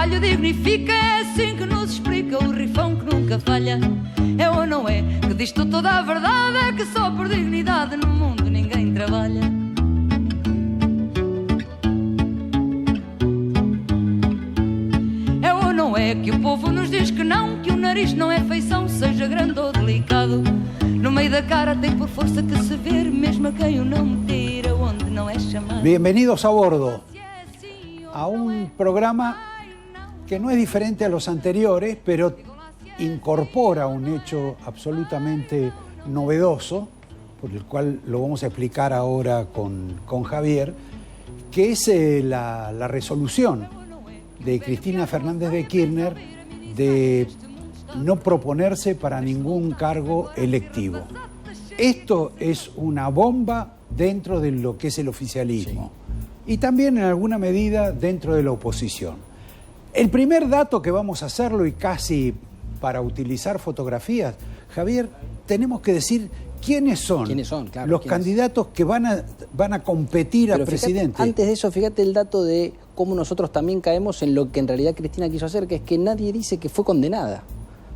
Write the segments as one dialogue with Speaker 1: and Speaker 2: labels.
Speaker 1: trabalho dignifica, é assim que nos explica o rifão que nunca falha. É ou não é que diz tu toda a verdade, é que só por dignidade no mundo ninguém trabalha. É ou não é que o povo nos diz que não, que o nariz não é feição, seja grande ou delicado. No meio da cara tem por força que se ver, mesmo a quem o não tira, onde não é chamado.
Speaker 2: Bienvenidos a bordo, a un programa que no es diferente a los anteriores, pero incorpora un hecho absolutamente novedoso, por el cual lo vamos a explicar ahora con Javier, que es la resolución de Cristina Fernández de Kirchner de no proponerse para ningún cargo electivo. Esto es una bomba dentro de lo que es el oficialismo y también en alguna medida dentro de la oposición. El primer dato que vamos a hacerlo, y casi para utilizar fotografías, Javier, tenemos que decir quiénes son claro, los candidatos que van a competir a presidente.
Speaker 3: Antes de eso, fíjate el dato de cómo nosotros también caemos en lo que en realidad Cristina quiso hacer, que es que nadie dice que fue condenada.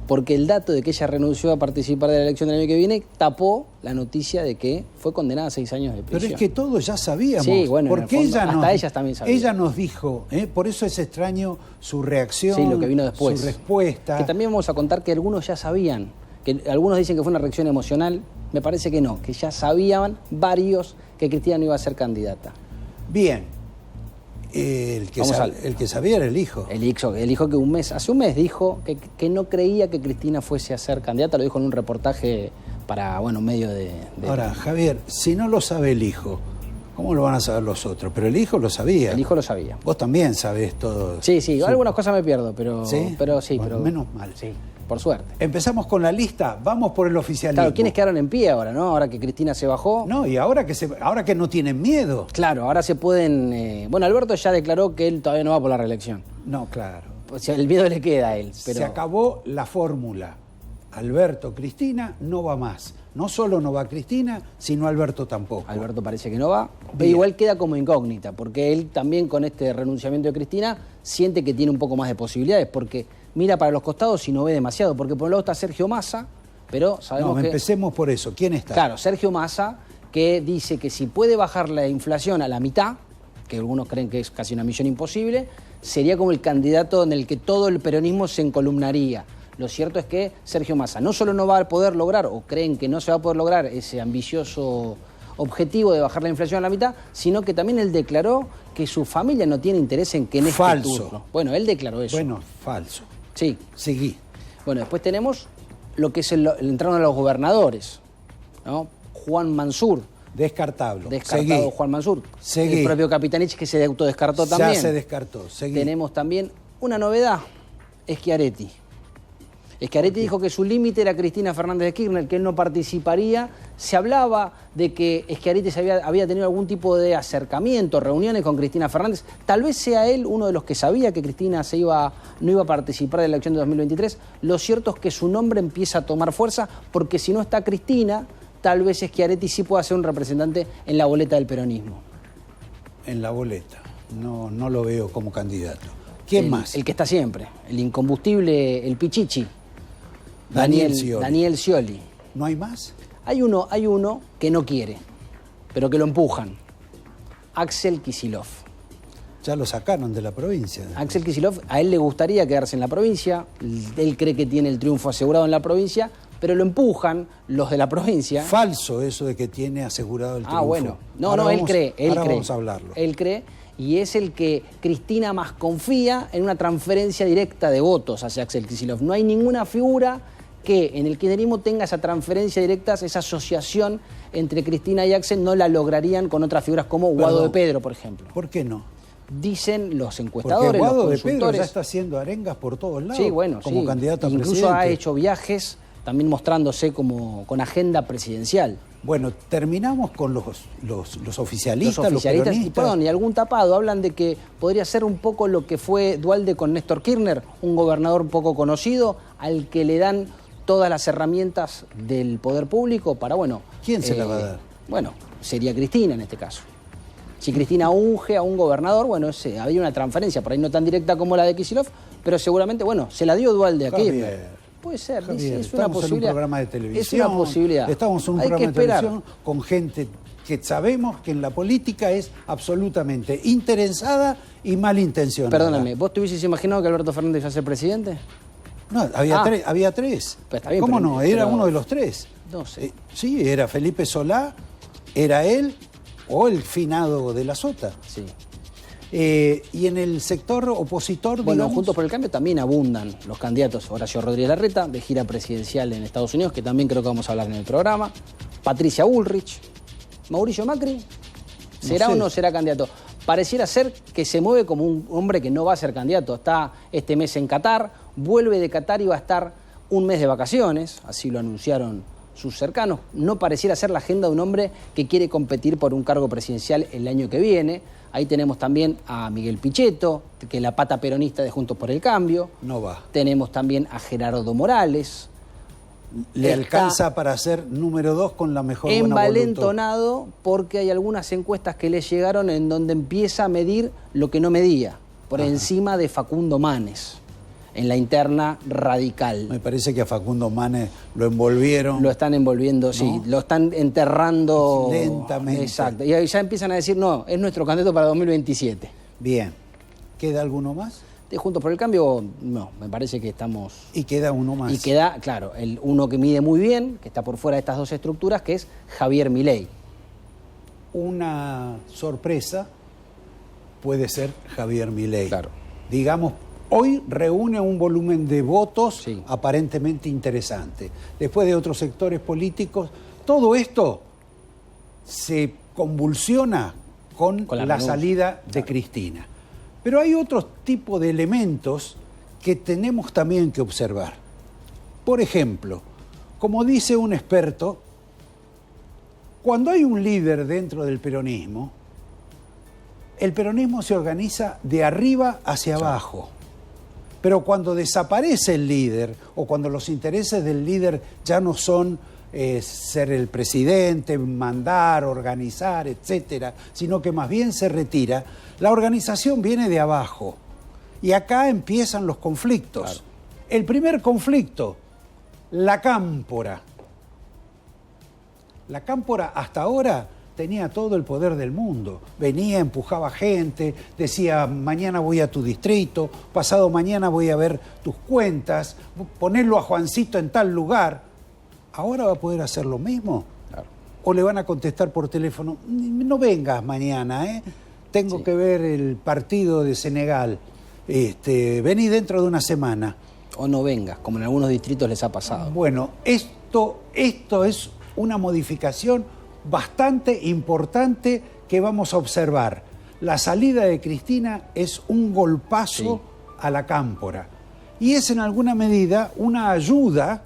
Speaker 3: Porque el dato de que ella renunció a participar de la elección del año que viene tapó la noticia de que fue condenada a 6 años de prisión.
Speaker 2: Pero es que todos ya sabíamos.
Speaker 3: Sí, bueno,
Speaker 2: porque
Speaker 3: fondo, hasta ellas también sabían.
Speaker 2: Ella nos dijo, por eso es extraño su reacción,
Speaker 3: sí, lo que vino después,
Speaker 2: su respuesta.
Speaker 3: Que también vamos a contar que algunos ya sabían, que algunos dicen que fue una reacción emocional, me parece que no, que ya sabían varios que Cristina no iba a ser candidata.
Speaker 2: Bien. El que sabía era el hijo.
Speaker 3: El hijo que hace un mes dijo que no creía que Cristina fuese a ser candidata, lo dijo en un reportaje para, medio de...
Speaker 2: Ahora, Javier, si no lo sabe el hijo, ¿cómo lo van a saber los otros? Pero el hijo lo sabía.
Speaker 3: El hijo lo sabía.
Speaker 2: Vos también sabés todo.
Speaker 3: Sí, algunas cosas me pierdo, pero...
Speaker 2: ¿Sí?
Speaker 3: Pero sí,
Speaker 2: bueno,
Speaker 3: pero...
Speaker 2: menos mal.
Speaker 3: Sí, por suerte.
Speaker 2: Empezamos con la lista, vamos por el oficialismo.
Speaker 3: Claro, ¿quiénes quedaron en pie ahora, no? Ahora que Cristina se bajó.
Speaker 2: No, y ahora que no tienen miedo.
Speaker 3: Claro, ahora se pueden... Alberto ya declaró que él todavía no va por la reelección.
Speaker 2: No, claro.
Speaker 3: O sea, el miedo le queda a él. Pero...
Speaker 2: Se acabó la fórmula. Alberto, Cristina, no va más. No solo no va Cristina, sino Alberto tampoco.
Speaker 3: Alberto parece que no va. Pero igual queda como incógnita, porque él también con este renunciamiento de Cristina siente que tiene un poco más de posibilidades, porque mira para los costados y no ve demasiado, porque por un lado está Sergio Massa, pero sabemos que...
Speaker 2: Empecemos por eso. ¿Quién está?
Speaker 3: Claro, Sergio Massa, que dice que si puede bajar la inflación a la mitad, que algunos creen que es casi una misión imposible, sería como el candidato en el que todo el peronismo se encolumnaría. Lo cierto es que Sergio Massa no solo no va a poder lograr, o creen que no se va a poder lograr ese ambicioso objetivo de bajar la inflación a la mitad, sino que también él declaró que su familia no tiene interés en que en este turno. Bueno, él declaró eso.
Speaker 2: Bueno, falso.
Speaker 3: Sí.
Speaker 2: Seguí.
Speaker 3: Bueno, después tenemos lo que es el entrado de los gobernadores, ¿no? Juan Mansur.
Speaker 2: Descartado
Speaker 3: Seguí. Juan Mansur.
Speaker 2: Seguí.
Speaker 3: El propio Capitanich, que se autodescartó también.
Speaker 2: Ya se descartó. Seguí.
Speaker 3: Tenemos también una novedad, Schiaretti. Schiaretti dijo que su límite era Cristina Fernández de Kirchner, que él no participaría. Se hablaba de que Schiaretti había tenido algún tipo de acercamiento, reuniones con Cristina Fernández. Tal vez sea él uno de los que sabía que Cristina no iba a participar de la elección de 2023. Lo cierto es que su nombre empieza a tomar fuerza, porque si no está Cristina, tal vez Schiaretti sí pueda ser un representante en la boleta del peronismo.
Speaker 2: En la boleta. No lo veo como candidato. ¿Quién más?
Speaker 3: El que está siempre, el incombustible, el Pichichi. Daniel Scioli.
Speaker 2: ¿No hay más?
Speaker 3: Hay uno que no quiere, pero que lo empujan. Axel Kicillof.
Speaker 2: Ya lo sacaron de la provincia.
Speaker 3: Axel Kicillof, a él le gustaría quedarse en la provincia, él cree que tiene el triunfo asegurado en la provincia, pero lo empujan los de la provincia.
Speaker 2: Falso eso de que tiene asegurado el triunfo.
Speaker 3: Bueno. No, él cree.
Speaker 2: Vamos a hablarlo.
Speaker 3: Él cree, y es el que Cristina más confía en una transferencia directa de votos hacia Axel Kicillof. No hay ninguna figura que en el kirchnerismo tenga esa transferencia directa, esa asociación entre Cristina y Axel, no la lograrían con otras figuras como Guado de Pedro, por ejemplo.
Speaker 2: ¿Por qué no?
Speaker 3: Dicen los encuestadores,
Speaker 2: porque Guado
Speaker 3: los consultores.
Speaker 2: de Pedro ya está haciendo arengas por todos lados.
Speaker 3: Sí, bueno,
Speaker 2: como candidato a
Speaker 3: incluso
Speaker 2: presidente.
Speaker 3: Ha hecho viajes, también mostrándose como con agenda presidencial.
Speaker 2: Bueno, terminamos con los oficialistas, los
Speaker 3: peronistas. Y algún tapado. Hablan de que podría ser un poco lo que fue Duhalde con Néstor Kirchner, un gobernador poco conocido, al que le dan todas las herramientas del poder público para,
Speaker 2: ¿Quién se la va a dar?
Speaker 3: Sería Cristina en este caso. Si Cristina unge a un gobernador, bueno, había una transferencia, por ahí no tan directa como la de Kicillof, pero seguramente, bueno, se la dio Duhalde a Kirchner. Puede ser,
Speaker 2: Javier,
Speaker 3: es una posibilidad.
Speaker 2: En un programa de televisión.
Speaker 3: Es una posibilidad.
Speaker 2: Estamos en un programa de televisión con gente que sabemos que en la política es absolutamente interesada y malintencionada.
Speaker 3: Perdóname, ¿vos te hubieses imaginado que Alberto Fernández iba a ser presidente?
Speaker 2: No, había tres.
Speaker 3: Bien,
Speaker 2: ¿Cómo no? Era uno de los tres.
Speaker 3: No sé.
Speaker 2: Sí, era Felipe Solá, era él o el finado de la Sota.
Speaker 3: Sí.
Speaker 2: Y en el sector opositor,
Speaker 3: bueno,
Speaker 2: digamos,
Speaker 3: Juntos por el Cambio también abundan los candidatos. Horacio Rodríguez Larreta, de gira presidencial en Estados Unidos, que también creo que vamos a hablar en el programa. Patricia Bullrich. Mauricio Macri, ¿será o no será candidato? Pareciera ser que se mueve como un hombre que no va a ser candidato. Está este mes en Qatar, vuelve de Qatar y va a estar un mes de vacaciones, así lo anunciaron sus cercanos. No pareciera ser la agenda de un hombre que quiere competir por un cargo presidencial el año que viene. Ahí tenemos también a Miguel Pichetto, que es la pata peronista de Juntos por el Cambio.
Speaker 2: No va.
Speaker 3: Tenemos también a Gerardo Morales.
Speaker 2: Le alcanza para ser número 2 con la mejor buena voluntad.
Speaker 3: Envalentonado porque hay algunas encuestas que le llegaron en donde empieza a medir lo que no medía, por encima de Facundo Manes, en la interna radical.
Speaker 2: Me parece que a Facundo Manes lo envolvieron.
Speaker 3: Lo están envolviendo, ¿no? Sí, lo están enterrando
Speaker 2: lentamente.
Speaker 3: Exacto. Y ahí ya empiezan a decir, no, es nuestro candidato para 2027.
Speaker 2: Bien. ¿Queda alguno más?
Speaker 3: De Juntos por el Cambio, no, me parece que estamos...
Speaker 2: Y queda uno más.
Speaker 3: Y queda, claro, uno que mide muy bien, que está por fuera de estas dos estructuras, que es Javier Milei.
Speaker 2: Una sorpresa puede ser Javier Milei.
Speaker 3: Claro.
Speaker 2: Digamos, hoy reúne un volumen de votos aparentemente interesante. Después de otros sectores políticos, todo esto se convulsiona con la salida de Cristina. Pero hay otro tipo de elementos que tenemos también que observar. Por ejemplo, como dice un experto, cuando hay un líder dentro del peronismo, el peronismo se organiza de arriba hacia abajo. Pero cuando desaparece el líder o cuando los intereses del líder ya no son ser el presidente, mandar, organizar, etcétera, sino que más bien se retira, la organización viene de abajo. Y acá empiezan los conflictos. Claro. El primer conflicto, la cámpora. La cámpora hasta ahora tenía todo el poder del mundo. Venía, empujaba gente, decía, mañana voy a tu distrito, pasado mañana voy a ver tus cuentas, ponerlo a Juancito en tal lugar. ¿Ahora va a poder hacer lo mismo? Claro. ¿O le van a contestar por teléfono, no vengas mañana, tengo que ver el partido de Senegal, vení dentro de una semana?
Speaker 3: O no vengas, como en algunos distritos les ha pasado.
Speaker 2: Bueno, esto es una modificación bastante importante que vamos a observar. La salida de Cristina es un golpazo a la cámpora y es en alguna medida una ayuda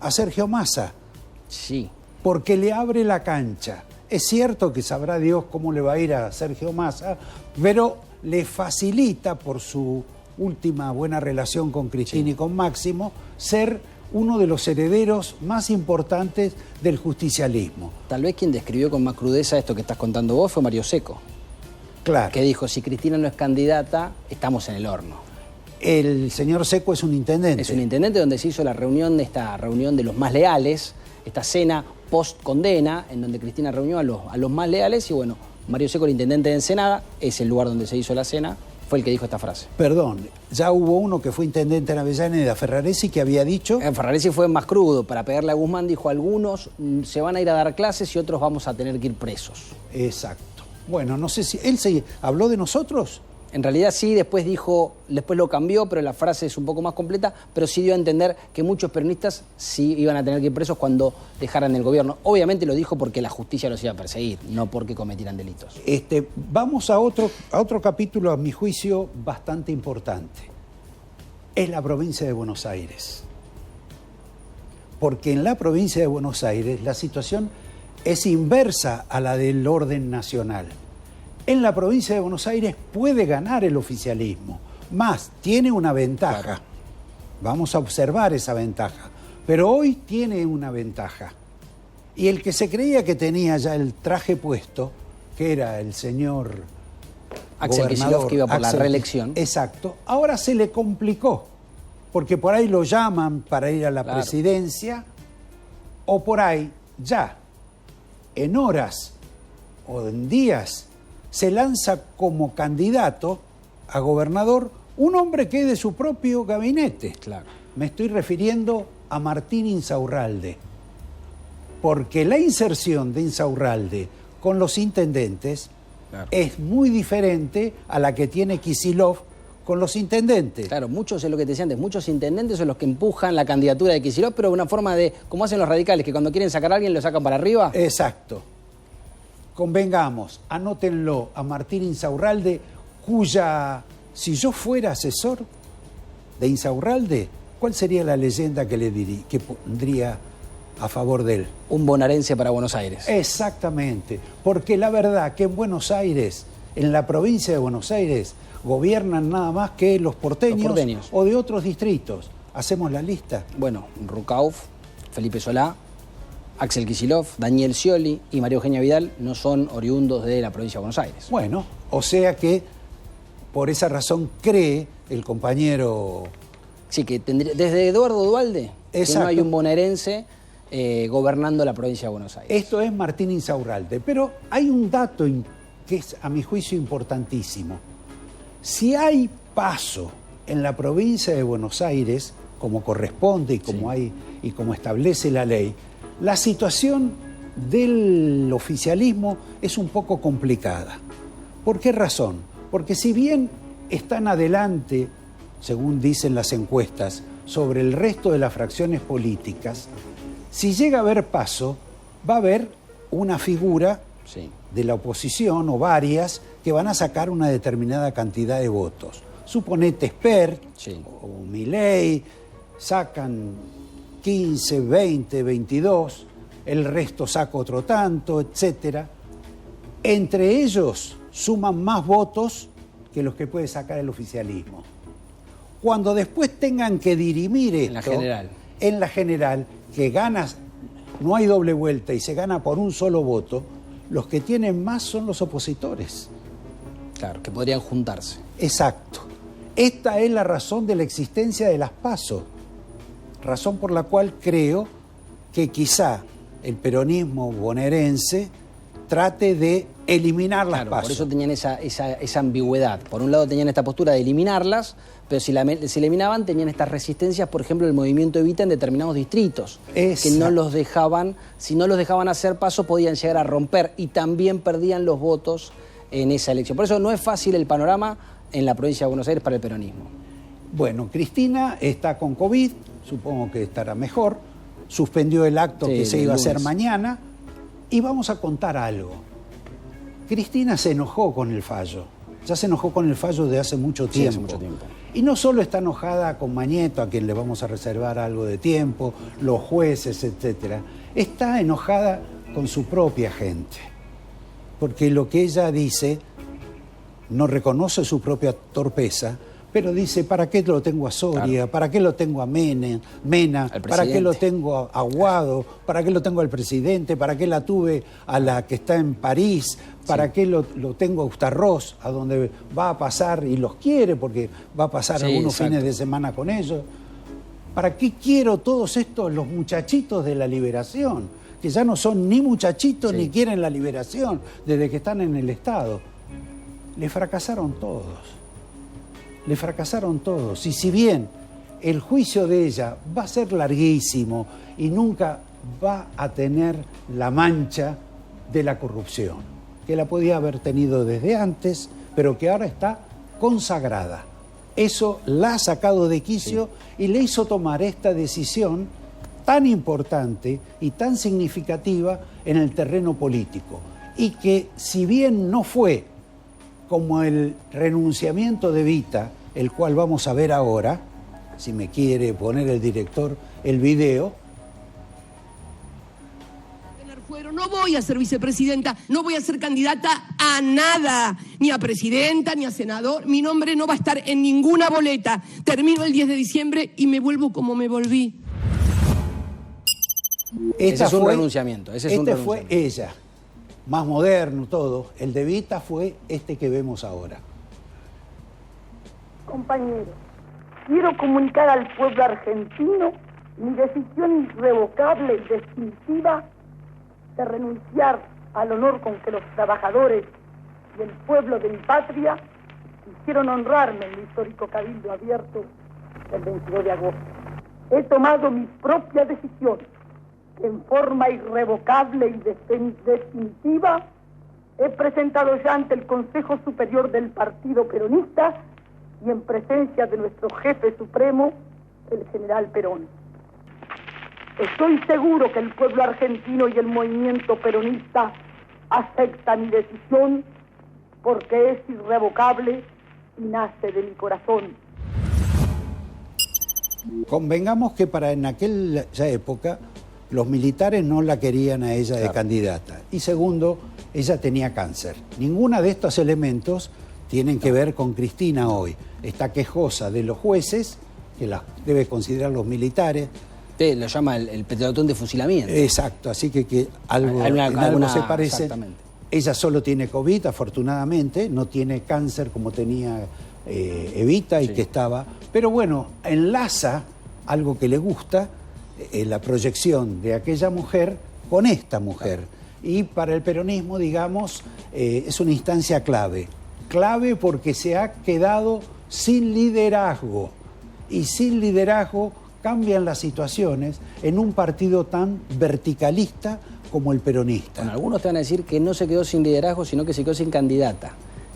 Speaker 2: a Sergio Massa.
Speaker 3: Sí.
Speaker 2: Porque le abre la cancha. Es cierto que sabrá Dios cómo le va a ir a Sergio Massa, pero le facilita, por su última buena relación con Cristina y con Máximo, ser uno de los herederos más importantes del justicialismo.
Speaker 3: Tal vez quien describió con más crudeza esto que estás contando vos fue Mario Secco.
Speaker 2: Claro.
Speaker 3: Que dijo, si Cristina no es candidata, estamos en el horno.
Speaker 2: El señor Secco es un intendente.
Speaker 3: Es un intendente donde se hizo esta reunión de los más leales, esta cena post-condena, en donde Cristina reunió a los más leales y bueno, Mario Secco, el intendente de Ensenada, es el lugar donde se hizo la cena, fue el que dijo esta frase.
Speaker 2: Perdón, ya hubo uno que fue intendente en Avellaneda, Ferraresi, que había dicho...
Speaker 3: Ferraresi fue más crudo, para pegarle a Guzmán dijo, algunos se van a ir a dar clases y otros vamos a tener que ir presos.
Speaker 2: Exacto. Bueno, no sé si... ¿Él se habló de nosotros?
Speaker 3: En realidad sí, después lo cambió, pero la frase es un poco más completa, pero sí dio a entender que muchos peronistas sí iban a tener que ir presos cuando dejaran el gobierno. Obviamente lo dijo porque la justicia los iba a perseguir, no porque cometieran delitos.
Speaker 2: Vamos a otro capítulo, a mi juicio, bastante importante. Es la provincia de Buenos Aires. Porque en la provincia de Buenos Aires la situación es inversa a la del orden nacional. En la provincia de Buenos Aires puede ganar el oficialismo, más tiene una ventaja. Claro. Vamos a observar esa ventaja, pero hoy tiene una ventaja. Y el que se creía que tenía ya el traje puesto, que era el señor
Speaker 3: Axel Kicillof, que iba por la reelección.
Speaker 2: Exacto. Ahora se le complicó, porque por ahí lo llaman para ir a la presidencia, o por ahí ya, en horas o en días, se lanza como candidato a gobernador un hombre que es de su propio gabinete.
Speaker 3: Claro.
Speaker 2: Me estoy refiriendo a Martín Insaurralde, porque la inserción de Insaurralde con los intendentes es muy diferente a la que tiene Kicillof con los intendentes.
Speaker 3: Claro, muchos, es lo que te decía antes, muchos intendentes son los que empujan la candidatura de Kicillof, pero de una forma de, como hacen los radicales, que cuando quieren sacar a alguien lo sacan para arriba.
Speaker 2: Exacto. Convengamos, anótenlo a Martín Insaurralde, cuya, si yo fuera asesor de Insaurralde, ¿cuál sería la leyenda que pondría a favor de él?
Speaker 3: Un bonaerense para Buenos Aires.
Speaker 2: Exactamente, porque la verdad que en Buenos Aires, en la provincia de Buenos Aires, gobiernan nada más que los porteños o de otros distritos. ¿Hacemos la lista?
Speaker 3: Bueno, Rucauf, Felipe Solá, Axel Kicillof, Daniel Scioli y María Eugenia Vidal no son oriundos de la provincia de Buenos Aires.
Speaker 2: Bueno, o sea que por esa razón cree el compañero...
Speaker 3: Sí, que tendría, desde Eduardo Duhalde, que no hay un bonaerense gobernando la provincia de Buenos Aires.
Speaker 2: Esto es Martín Insaurralde, pero hay un dato que es, a mi juicio, importantísimo. Si hay paso en la provincia de Buenos Aires, como corresponde y como establece la ley, la situación del oficialismo es un poco complicada. ¿Por qué razón? Porque si bien están adelante, según dicen las encuestas, sobre el resto de las fracciones políticas, si llega a haber paso, va a haber una figura de la oposición o varias que van a sacar una determinada cantidad de votos. Suponete Spert o Milei, sacan 15, 20, 22, el resto saca otro tanto, etc. Entre ellos suman más votos que los que puede sacar el oficialismo. Cuando después tengan que dirimir esto, en la general, que ganas, no hay doble vuelta y se gana por un solo voto, los que tienen más son los opositores.
Speaker 3: Claro, que podrían juntarse.
Speaker 2: Exacto. Esta es la razón de la existencia de las PASO, razón por la cual creo que quizá el peronismo bonaerense trate de eliminar las PASO.
Speaker 3: Por eso tenían esa ambigüedad. Por un lado tenían esta postura de eliminarlas, pero si eliminaban tenían estas resistencias, por ejemplo, el movimiento Evita en determinados distritos, que no los dejaban, si no los dejaban hacer PASO podían llegar a romper y también perdían los votos en esa elección. Por eso no es fácil el panorama en la provincia de Buenos Aires para el peronismo.
Speaker 2: Bueno, Cristina está con COVID, supongo que estará mejor, suspendió el acto que se iba a hacer mañana, y vamos a contar algo. Cristina se enojó con el fallo, ya se enojó con el fallo de hace mucho tiempo.
Speaker 3: Hace mucho tiempo.
Speaker 2: Y no solo está enojada con Mañeto, a quien le vamos a reservar algo de tiempo, los jueces, etc. Está enojada con su propia gente, porque lo que ella dice no reconoce su propia torpeza, pero dice, ¿para qué lo tengo a Soria? ¿Para qué lo tengo a Mena? ¿Para qué lo tengo a Aguado? ¿Para qué lo tengo al presidente? ¿Para qué la tuve a la que está en París? ¿Para qué lo tengo a Ustarroz, a donde va a pasar, y los quiere porque va a pasar algunos fines de semana con ellos? ¿Para qué quiero todos estos, los muchachitos de la liberación? Que ya no son ni muchachitos ni quieren la liberación desde que están en el Estado. Le fracasaron todos. Le fracasaron todos. Y si bien el juicio de ella va a ser larguísimo y nunca va a tener la mancha de la corrupción, que la podía haber tenido desde antes, pero que ahora está consagrada. Eso la ha sacado de quicio y le hizo tomar esta decisión tan importante y tan significativa en el terreno político. Y que si bien no fue como el renunciamiento de Evita, el cual vamos a ver ahora, si me quiere poner el director el video.
Speaker 4: No voy a ser vicepresidenta, no voy a ser candidata a nada, ni a presidenta, ni a senador. Mi nombre no va a estar en ninguna boleta. Termino el 10 de diciembre y me vuelvo como me volví.
Speaker 3: Ese es un renunciamiento.
Speaker 2: Fue ella. más moderno, todo. El de Evita fue este que vemos ahora.
Speaker 5: Compañeros, quiero comunicar al pueblo argentino mi decisión irrevocable y definitiva de renunciar al honor con que los trabajadores y el pueblo de mi patria quisieron honrarme en el histórico Cabildo Abierto del 22 de agosto. He tomado mi propia decisión, que en forma irrevocable y definitiva he presentado ya ante el Consejo Superior del Partido Peronista y en presencia de nuestro jefe supremo, el general Perón. Estoy seguro que el pueblo argentino y el movimiento peronista aceptan mi decisión porque es irrevocable y nace de mi corazón.
Speaker 2: Convengamos que en aquella época los militares no la querían a ella de candidata. Y segundo, ella tenía cáncer. Ninguna de estos elementos tienen que ver con Cristina hoy. Está quejosa de los jueces, que las debe considerar los militares.
Speaker 3: Usted lo llama el pelotón de fusilamiento.
Speaker 2: Exacto, así que algo, en algo se parece. Ella solo tiene COVID, afortunadamente, no tiene cáncer como tenía Evita y que estaba... Pero bueno, enlaza algo que le gusta, la proyección de aquella mujer con esta mujer. Y para el peronismo, digamos, es una instancia clave. Clave porque se ha quedado sin liderazgo. Y sin liderazgo cambian las situaciones en un partido tan verticalista como el peronista.
Speaker 3: Bueno, algunos te van a decir que no se quedó sin liderazgo, sino que se quedó sin candidata.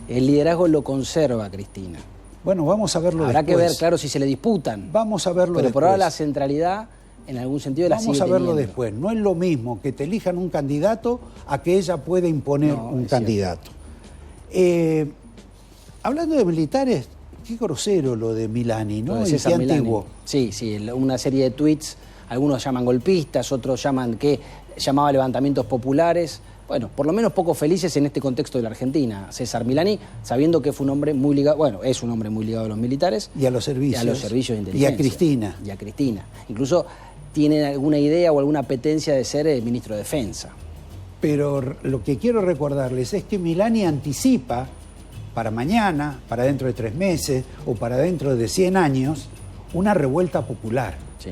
Speaker 3: El liderazgo lo conserva Cristina.
Speaker 2: Bueno, vamos a verlo después.
Speaker 3: Habrá que ver, claro, si se le disputan.
Speaker 2: Vamos a verlo después.
Speaker 3: Pero por ahora la centralidad, en algún sentido, la sigue teniendo.
Speaker 2: Vamos a verlo después. No es lo mismo que te elijan un candidato a que ella pueda imponer un candidato. Hablando de militares, qué grosero lo de Milani, ¿no? Y qué antiguo.
Speaker 3: Sí, una serie de tweets, algunos llaman golpistas, otros llamaba levantamientos populares. Bueno, por lo menos poco felices en este contexto de la Argentina. César Milani, sabiendo que fue un hombre muy ligado, bueno, es un hombre muy ligado a los militares.
Speaker 2: Y a los servicios.
Speaker 3: Y a los servicios de inteligencia.
Speaker 2: Y a Cristina.
Speaker 3: Y a Cristina. Incluso tiene alguna idea o alguna apetencia de ser ministro de Defensa.
Speaker 2: Pero lo que quiero recordarles es que Milani anticipa para mañana, para dentro de 3 meses o para dentro de 100 años, una revuelta popular. Sí.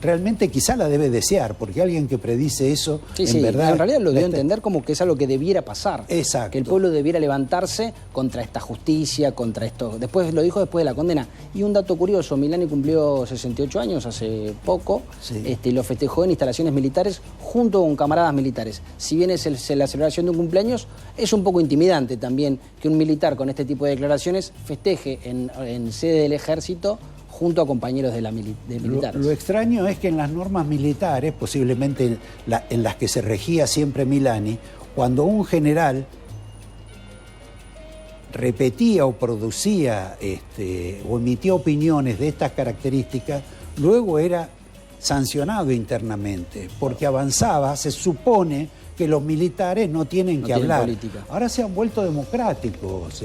Speaker 2: Realmente quizá la debe desear, porque alguien que predice eso, verdad...
Speaker 3: En realidad lo dio a entender como que es algo que debiera pasar.
Speaker 2: Exacto.
Speaker 3: Que el pueblo debiera levantarse contra esta justicia, contra esto... Después lo dijo después de la condena. Y un dato curioso, Milani cumplió 68 años hace poco, y lo festejó en instalaciones militares junto con camaradas militares. Si bien es la celebración de un cumpleaños, es un poco intimidante también que un militar con este tipo de declaraciones festeje en sede del ejército junto a compañeros de militares.
Speaker 2: Lo extraño es que en las normas militares, posiblemente en las que se regía siempre Milani, cuando un general repetía o producía o emitía opiniones de estas características, luego era sancionado internamente, porque avanzaba, se supone que los militares no tienen que hablar.
Speaker 3: Política.
Speaker 2: Ahora se han vuelto democráticos,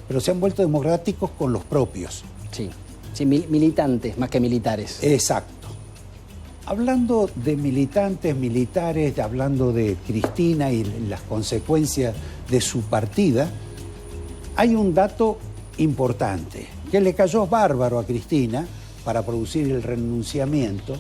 Speaker 2: pero se han vuelto democráticos con los propios.
Speaker 3: Sí, militantes más que militares.
Speaker 2: Exacto. Hablando de militantes, militares, hablando de Cristina y las consecuencias de su partida, hay un dato importante, que le cayó bárbaro a Cristina para producir el renunciamiento,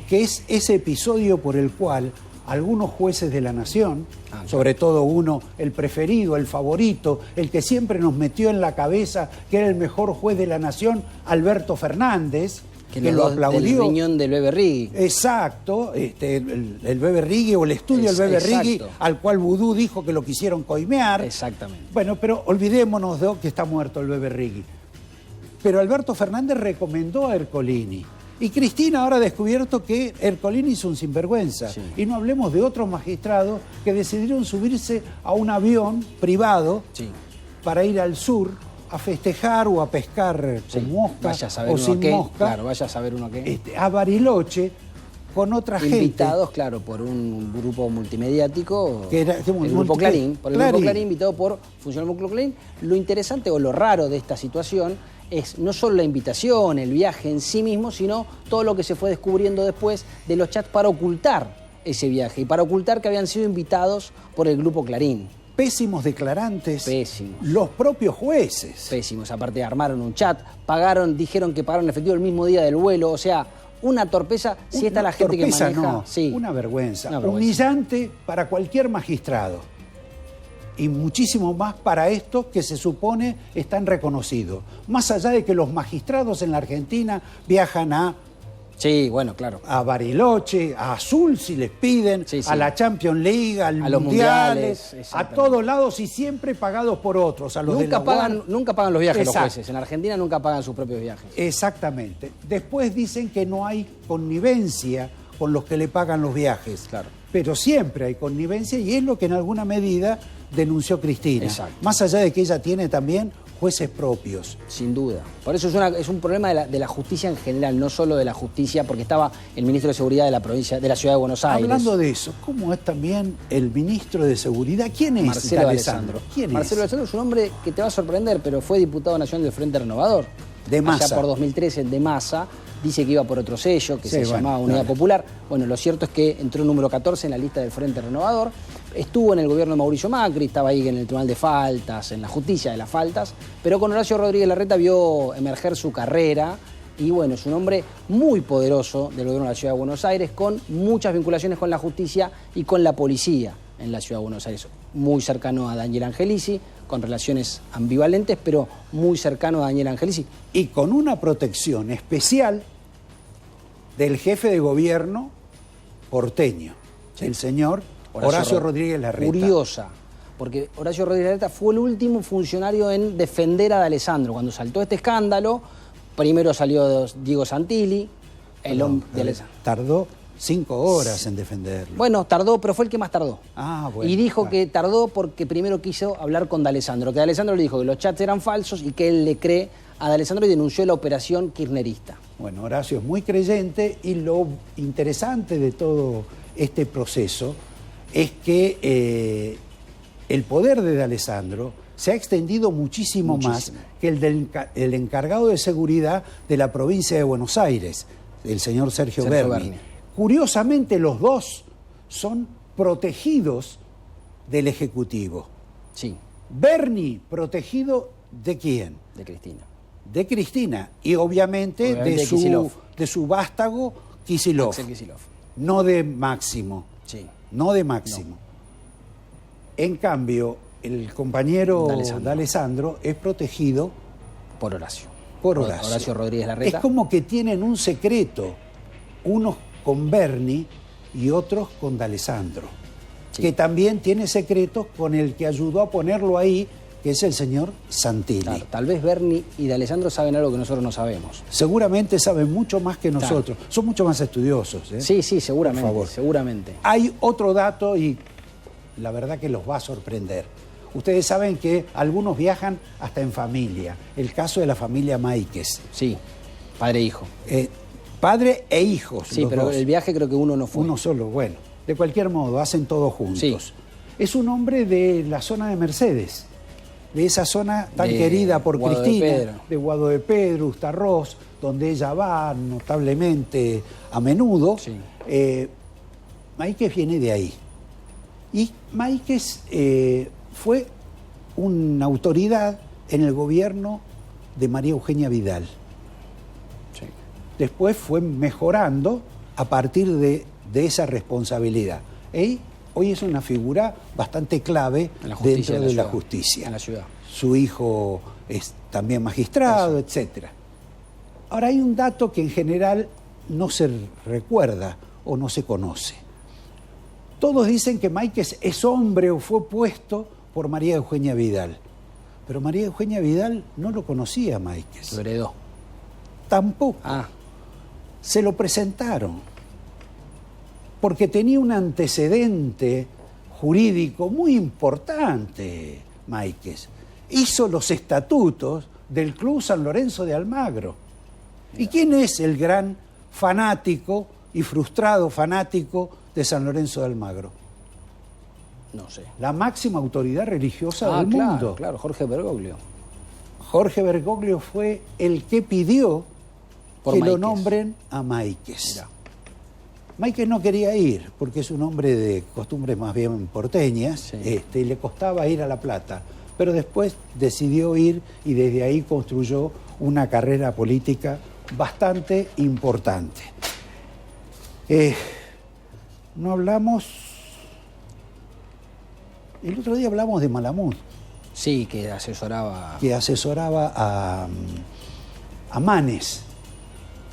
Speaker 2: que es ese episodio por el cual algunos jueces de la nación, sobre todo uno, el preferido, el favorito, el que siempre nos metió en la cabeza que era el mejor juez de la nación, Alberto Fernández, que lo aplaudió.
Speaker 3: Del riñón del Bebe Rigui.
Speaker 2: Exacto, el Bebe Rigui o el estudio del Bebe Rigui, al cual Vudú dijo que lo quisieron coimear.
Speaker 3: Exactamente.
Speaker 2: Bueno, pero olvidémonos de que está muerto el Bebe Rigui. Pero Alberto Fernández recomendó a Ercolini. Y Cristina ahora ha descubierto que Ercolini es un sinvergüenza. Sí. Y no hablemos de otros magistrados que decidieron subirse a un avión privado para ir al sur a festejar o a pescar con mosca o sin mosca.
Speaker 3: Claro, vaya a saber uno qué.
Speaker 2: A Bariloche con otra gente.
Speaker 3: Invitados, claro, por un grupo multimediático,
Speaker 2: que era,
Speaker 3: el Grupo Clarín. Por el Grupo Clarín, invitado por funcionarios del Grupo Clarín. Lo interesante o lo raro de esta situación es no solo la invitación, el viaje en sí mismo, sino todo lo que se fue descubriendo después de los chats para ocultar ese viaje y para ocultar que habían sido invitados por el Grupo Clarín.
Speaker 2: Pésimos declarantes.
Speaker 3: Pésimos.
Speaker 2: Los propios jueces.
Speaker 3: Pésimos. Aparte armaron un chat, dijeron que pagaron efectivo el mismo día del vuelo. O sea, una torpeza. Si está la gente
Speaker 2: torpeza,
Speaker 3: que maneja.
Speaker 2: No,
Speaker 3: sí.
Speaker 2: Una vergüenza. Humillante para cualquier magistrado. Y muchísimo más para estos que se supone están reconocidos. Más allá de que los magistrados en la Argentina viajan
Speaker 3: Sí, bueno, claro.
Speaker 2: a Bariloche, a Azul si les piden,
Speaker 3: Sí, sí.
Speaker 2: a la Champions League, a
Speaker 3: los mundiales,
Speaker 2: a todos lados y siempre pagados por otros, a los de la
Speaker 3: Nunca pagan los viajes.
Speaker 2: Exacto.
Speaker 3: Los jueces. En Argentina nunca pagan sus propios viajes.
Speaker 2: Exactamente. Después dicen que no hay connivencia con los que le pagan los viajes.
Speaker 3: Claro.
Speaker 2: Pero siempre hay connivencia y es lo que en alguna medida denunció Cristina.
Speaker 3: Exacto.
Speaker 2: Más allá de que ella tiene también jueces propios.
Speaker 3: Sin duda. Por eso es un problema de la justicia en general, no solo de la justicia, porque estaba el ministro de Seguridad de la provincia, de la ciudad de Buenos Aires.
Speaker 2: Hablando de eso, ¿cómo es también el ministro de Seguridad? ¿Quién es
Speaker 3: Marcelo
Speaker 2: D'Alessandro? ¿Quién
Speaker 3: Marcelo
Speaker 2: es?
Speaker 3: D'Alessandro es un hombre que te va a sorprender, pero fue diputado nacional del Frente Renovador.
Speaker 2: De Massa.
Speaker 3: Allá por 2013, de Massa. Dice que iba por otro sello, que
Speaker 2: Sí,
Speaker 3: se llamaba Unidad Popular. Bueno, lo cierto es que entró número 14 en la lista del Frente Renovador. Estuvo en el gobierno de Mauricio Macri, estaba ahí en el Tribunal de Faltas, en la justicia de las faltas, pero con Horacio Rodríguez Larreta vio emerger su carrera y bueno, es un hombre muy poderoso del gobierno de la Ciudad de Buenos Aires, con muchas vinculaciones con la justicia y con la policía en la Ciudad de Buenos Aires. Muy cercano a Daniel Angelici, con relaciones ambivalentes, pero muy cercano a Daniel Angelici.
Speaker 2: Y con una protección especial del jefe de gobierno porteño, el señor Horacio Rodríguez Larreta.
Speaker 3: Curiosa, porque Horacio Rodríguez Larreta fue el último funcionario en defender a D'Alessandro. Cuando saltó este escándalo, primero salió Diego Santilli, el hombre de D'Alessandro.
Speaker 2: Tardó 5 horas en defenderlo.
Speaker 3: Bueno, tardó, pero fue el que más tardó.
Speaker 2: Ah, bueno.
Speaker 3: Y dijo que tardó porque primero quiso hablar con D'Alessandro, que D'Alessandro le dijo que los chats eran falsos y que él le cree a D'Alessandro y denunció la operación kirchnerista.
Speaker 2: Bueno, Horacio es muy creyente y lo interesante de todo este proceso es que el poder de D'Alessandro se ha extendido muchísimo más que el encargado de seguridad de la provincia de Buenos Aires, el señor Sergio Berni. Curiosamente, los dos son protegidos del Ejecutivo.
Speaker 3: Sí.
Speaker 2: Berni, protegido ¿de quién?
Speaker 3: De Cristina.
Speaker 2: De Cristina y obviamente de su vástago Kicillof.
Speaker 3: Axel Kicillof.
Speaker 2: No de Máximo.
Speaker 3: Sí.
Speaker 2: No de Máximo. No. En cambio, el compañero D'Alessandro es protegido
Speaker 3: por Horacio.
Speaker 2: Por Horacio.
Speaker 3: Horacio Rodríguez Larreta.
Speaker 2: Es como que tienen un secreto, unos con Berni y otros con D'Alessandro, sí, que también tiene secretos con el que ayudó a ponerlo ahí, que es el señor Santilli.
Speaker 3: Claro, tal vez Berni y D'Alessandro saben algo que nosotros no sabemos.
Speaker 2: Seguramente saben mucho más que nosotros. Claro. Son mucho más estudiosos.
Speaker 3: Sí, sí, seguramente.
Speaker 2: Por favor.
Speaker 3: Seguramente.
Speaker 2: Hay otro dato y la verdad que los va a sorprender. Ustedes saben que algunos viajan hasta en familia. El caso de la familia Máiquez.
Speaker 3: Sí, padre e hijo.
Speaker 2: Padre e hijos.
Speaker 3: Sí, pero dos. El viaje creo que uno no fue.
Speaker 2: Uno solo, bueno. De cualquier modo, hacen todo juntos. Sí. Es un hombre de la zona de Mercedes, de esa zona tan querida por
Speaker 3: Guado
Speaker 2: Cristina, de Guado de Pedro, Ustarroz, donde ella va notablemente a menudo.
Speaker 3: Sí.
Speaker 2: Máiquez viene de ahí. Y Máiquez fue una autoridad en el gobierno de María Eugenia Vidal.
Speaker 3: Sí.
Speaker 2: Después fue mejorando a partir de esa responsabilidad. Y hoy es una figura bastante clave dentro de la justicia.
Speaker 3: En la ciudad.
Speaker 2: Su hijo es también magistrado, etc. Ahora hay un dato que en general no se recuerda o no se conoce. Todos dicen que Máiquez es hombre o fue puesto por María Eugenia Vidal. Pero María Eugenia Vidal no lo conocía a Máiquez.
Speaker 3: Lo heredó.
Speaker 2: Tampoco. Se lo presentaron. Porque tenía un antecedente jurídico muy importante, Máiquez. Hizo los estatutos del Club San Lorenzo de Almagro. ¿Y quién es el gran fanático y frustrado fanático de San Lorenzo de Almagro?
Speaker 3: No sé.
Speaker 2: La máxima autoridad religiosa del mundo.
Speaker 3: Claro, Jorge Bergoglio.
Speaker 2: Jorge Bergoglio fue el que pidió que lo nombren a Máiquez.
Speaker 3: Mirá.
Speaker 2: Máiquez no quería ir, porque es un hombre de costumbres más bien porteñas,
Speaker 3: Sí.
Speaker 2: y le costaba ir a La Plata, pero después decidió ir y desde ahí construyó una carrera política bastante importante. No hablamos... El otro día hablamos de Malamud,
Speaker 3: Sí, que asesoraba...
Speaker 2: que asesoraba a Manes.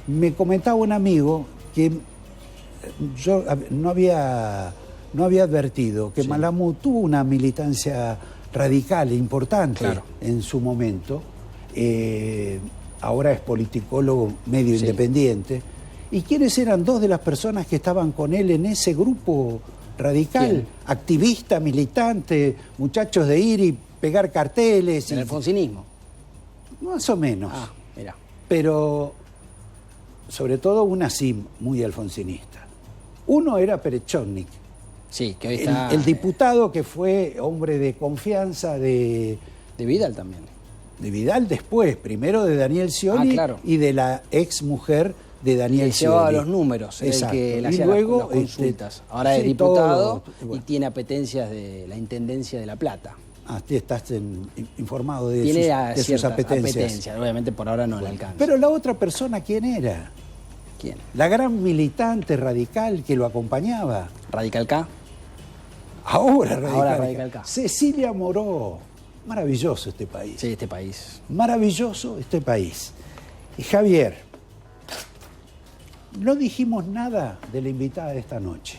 Speaker 2: Me comentaba un amigo que yo no había advertido que
Speaker 3: Sí.
Speaker 2: Malamud tuvo una militancia radical e importante
Speaker 3: Claro.
Speaker 2: en su momento. Ahora es politicólogo medio
Speaker 3: Sí.
Speaker 2: independiente. ¿Y quiénes eran dos de las personas que estaban con él en ese grupo radical?
Speaker 3: ¿Quién?
Speaker 2: Activista, militante, muchachos de ir y pegar carteles.
Speaker 3: El
Speaker 2: y-
Speaker 3: alfonsinismo.
Speaker 2: Más o menos.
Speaker 3: Ah, mira.
Speaker 2: Pero sobre todo una sí muy alfonsinista. Uno era Perechotnik,
Speaker 3: Sí, que hoy está...
Speaker 2: el diputado que fue hombre de confianza de
Speaker 3: De Vidal también.
Speaker 2: Vidal después, primero de Daniel Scioli
Speaker 3: claro.
Speaker 2: y de la ex mujer de Daniel
Speaker 3: Y llevaba
Speaker 2: Scioli.
Speaker 3: los números, era el
Speaker 2: Exacto.
Speaker 3: que le
Speaker 2: Y
Speaker 3: hacía
Speaker 2: luego,
Speaker 3: las consultas. Ahora
Speaker 2: sí,
Speaker 3: es diputado
Speaker 2: todo, bueno.
Speaker 3: y tiene apetencias de la Intendencia de La Plata.
Speaker 2: Estás informado de
Speaker 3: Tiene
Speaker 2: sus
Speaker 3: ciertas
Speaker 2: apetencias.
Speaker 3: obviamente por ahora no le alcanza.
Speaker 2: Pero la otra persona, ¿quién era?
Speaker 3: ¿Quién?
Speaker 2: La gran militante radical que lo acompañaba.
Speaker 3: ¿Radical K?
Speaker 2: Ahora
Speaker 3: Radical K.
Speaker 2: Cecilia Moró. Maravilloso este país.
Speaker 3: Sí, este país.
Speaker 2: Maravilloso este país. Y Javier, no dijimos nada de la invitada de esta noche.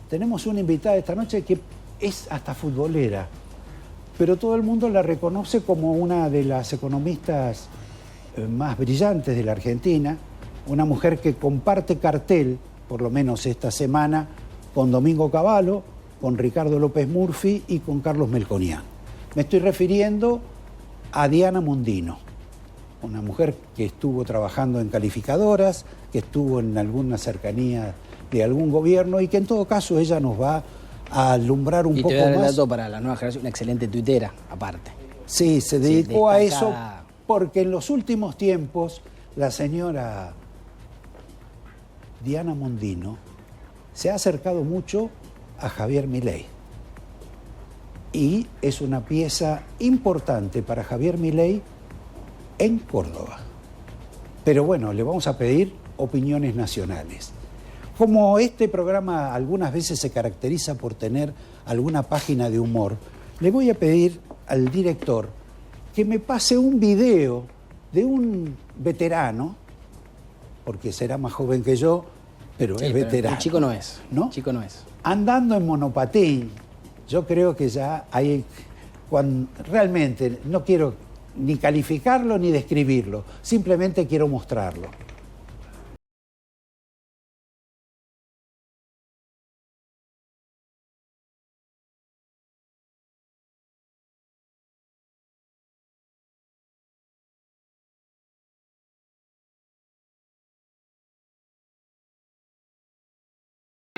Speaker 2: Tenemos una invitada de esta noche que es hasta futbolera, pero todo el mundo la reconoce como una de las economistas más brillantes de la Argentina, una mujer que comparte cartel, por lo menos esta semana, con Domingo Cavallo, con Ricardo López Murphy y con Carlos Melconian. Me estoy refiriendo a Diana Mondino, una mujer que estuvo trabajando en calificadoras, que estuvo en alguna cercanía de algún gobierno y que en todo caso ella nos va a alumbrar un
Speaker 3: Y
Speaker 2: poco
Speaker 3: te voy a dar el
Speaker 2: más.
Speaker 3: dato para la nueva generación, una excelente tuitera, aparte.
Speaker 2: Sí, se dedicó a eso
Speaker 3: destacada.
Speaker 2: porque en los últimos tiempos la señora Diana Mondino se ha acercado mucho a Javier Milei. Y es una pieza importante para Javier Milei en Córdoba. Pero bueno, le vamos a pedir opiniones nacionales. Como este programa algunas veces se caracteriza por tener alguna página de humor, le voy a pedir al director que me pase un video de un veterano, porque será más joven que yo, pero
Speaker 3: Sí,
Speaker 2: es
Speaker 3: pero
Speaker 2: veterano.
Speaker 3: el chico no es.
Speaker 2: ¿No?
Speaker 3: Chico no es.
Speaker 2: Andando en monopatín. Yo creo que ya hay... realmente no quiero ni calificarlo ni describirlo, simplemente quiero mostrarlo.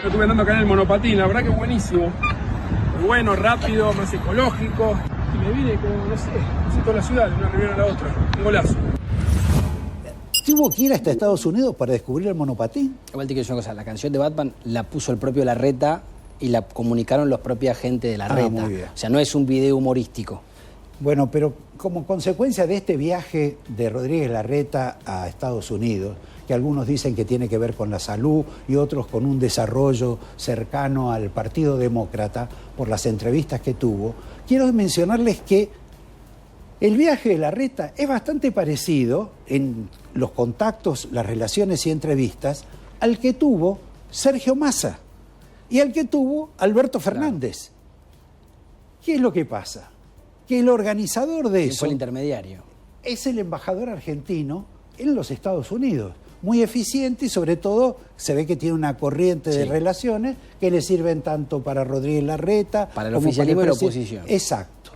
Speaker 6: Estuve andando acá en el monopatín, la verdad que buenísimo. Muy bueno, rápido, más ecológico. Y me vine como, no sé toda la ciudad, de una reunión a la otra. Un golazo.
Speaker 2: ¿Tuvo que ir hasta Estados Unidos para descubrir el monopatín?
Speaker 3: Igual te quiero decir una cosa, la canción de Batman la puso el propio Larreta y la comunicaron los propios agentes de Larreta.
Speaker 2: muy bien.
Speaker 3: O sea, no es un video humorístico.
Speaker 2: Bueno, pero como consecuencia de este viaje de Rodríguez Larreta a Estados Unidos, que algunos dicen que tiene que ver con la salud y otros con un desarrollo cercano al Partido Demócrata por las entrevistas que tuvo, quiero mencionarles que el viaje de Larreta es bastante parecido en los contactos, las relaciones y entrevistas al que tuvo Sergio Massa y al que tuvo Alberto Fernández. ¿Qué es lo que pasa? Que el organizador de
Speaker 3: ¿Quién
Speaker 2: eso
Speaker 3: fue el intermediario?
Speaker 2: es el embajador argentino en los Estados Unidos. Muy eficiente y sobre todo se ve que tiene una corriente de
Speaker 3: Sí.
Speaker 2: relaciones que le sirven tanto para Rodríguez Larreta
Speaker 3: Para el
Speaker 2: como
Speaker 3: oficialismo y la
Speaker 2: presidente.
Speaker 3: oposición.
Speaker 2: Exacto.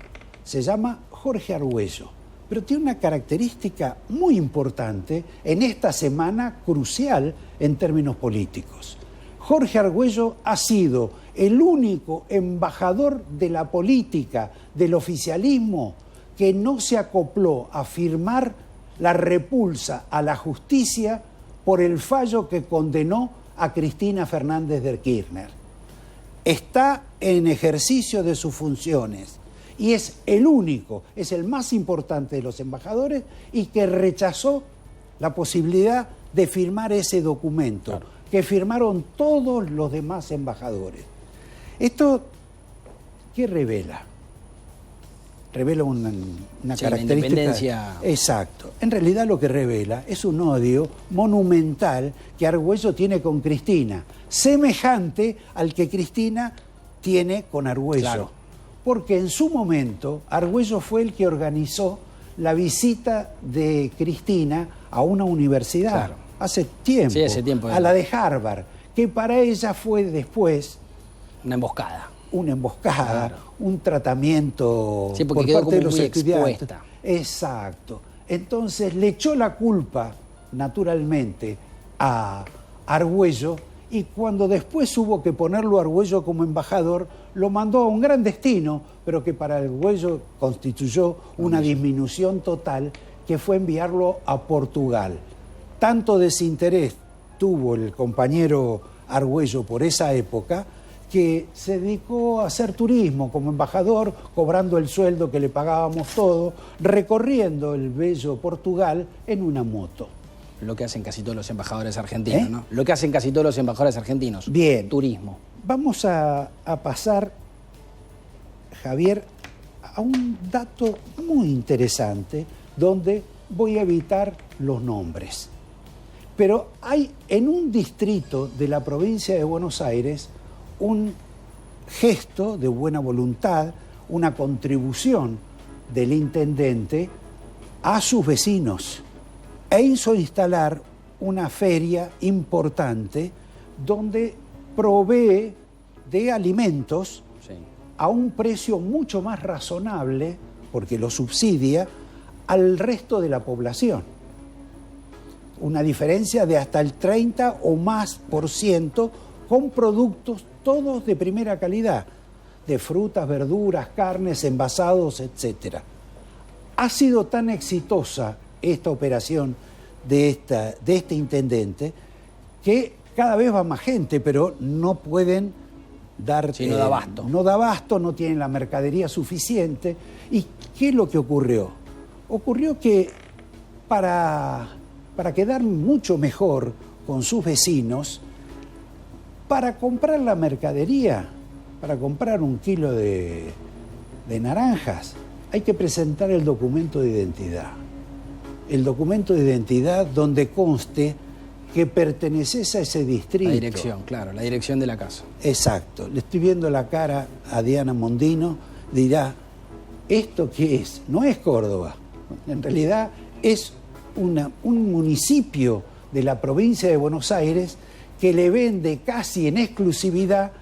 Speaker 2: Se llama Jorge Argüello, pero tiene una característica muy importante en esta semana crucial en términos políticos. Jorge Argüello ha sido el único embajador de la política, del oficialismo, que no se acopló a firmar la repulsa a la justicia por el fallo que condenó a Cristina Fernández de Kirchner. Está en ejercicio de sus funciones y es el único, es el más importante de los embajadores y que rechazó la posibilidad de firmar ese documento, claro, que firmaron todos los demás embajadores. ¿Esto qué revela? Revela una característica.
Speaker 3: La independencia.
Speaker 2: Exacto. En realidad lo que revela es un odio monumental que Argüello tiene con Cristina, semejante al que Cristina tiene con Argüello. Claro. Porque en su momento Argüello fue el que organizó la visita de Cristina a una universidad, claro, hace tiempo,
Speaker 3: sí, hace tiempo,
Speaker 2: a la de Harvard, que para ella fue después
Speaker 3: una emboscada.
Speaker 2: Una emboscada, claro, un tratamiento,
Speaker 3: sí, porque
Speaker 2: por
Speaker 3: quedó
Speaker 2: parte
Speaker 3: como
Speaker 2: de los
Speaker 3: muy
Speaker 2: estudiantes.
Speaker 3: Expuesta.
Speaker 2: Exacto. Entonces le echó la culpa, naturalmente, a Argüello, y cuando después hubo que ponerlo a Argüello como embajador, lo mandó a un gran destino, pero que para Argüello constituyó una disminución total, que fue enviarlo a Portugal. Tanto desinterés tuvo el compañero Argüello por esa época, que se dedicó a hacer turismo como embajador, cobrando el sueldo que le pagábamos todos, recorriendo el bello Portugal en una moto.
Speaker 3: Lo que hacen casi todos los embajadores argentinos, ¿no? Lo que hacen casi todos los embajadores argentinos.
Speaker 2: Bien.
Speaker 3: Turismo.
Speaker 2: Vamos a pasar, Javier, a un dato muy interesante, donde voy a evitar los nombres. Pero hay en un distrito de la provincia de Buenos Aires un gesto de buena voluntad, una contribución del intendente a sus vecinos, e hizo instalar una feria importante donde provee de alimentos, sí, a un precio mucho más razonable, porque lo subsidia, al resto de la población. Una diferencia de hasta el 30 o más % con productos todos de primera calidad, de frutas, verduras, carnes, envasados, etc. Ha sido tan exitosa esta operación de este intendente que cada vez va más gente, pero no pueden dar...
Speaker 3: Sí, no da abasto.
Speaker 2: No da abasto, no tienen la mercadería suficiente. ¿Y qué es lo que ocurrió? Ocurrió que para quedar mucho mejor con sus vecinos, para comprar la mercadería, para comprar 1 kilo de naranjas, hay que presentar el documento de identidad. El documento de identidad donde conste que perteneces a ese distrito.
Speaker 3: La dirección, claro, la dirección de la casa.
Speaker 2: Exacto. Le estoy viendo la cara a Diana Mondino, dirá, ¿esto qué es? No es Córdoba. En realidad es un municipio de la provincia de Buenos Aires que le vende casi en exclusividad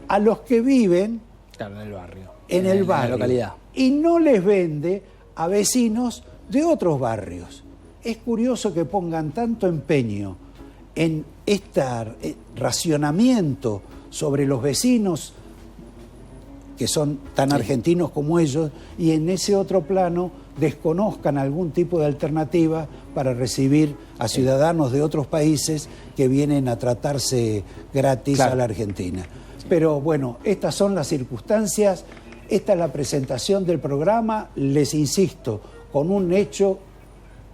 Speaker 2: a los que viven,
Speaker 3: claro, en el barrio.
Speaker 2: En el barrio.
Speaker 3: En la localidad.
Speaker 2: Y no les vende a vecinos de otros barrios. Es curioso que pongan tanto empeño en este racionamiento sobre los vecinos, que son tan argentinos como ellos, y en ese otro plano desconozcan algún tipo de alternativa para recibir a ciudadanos de otros países que vienen a tratarse gratis, claro, a la Argentina. Sí. Pero bueno, estas son las circunstancias, esta es la presentación del programa, les insisto, con un hecho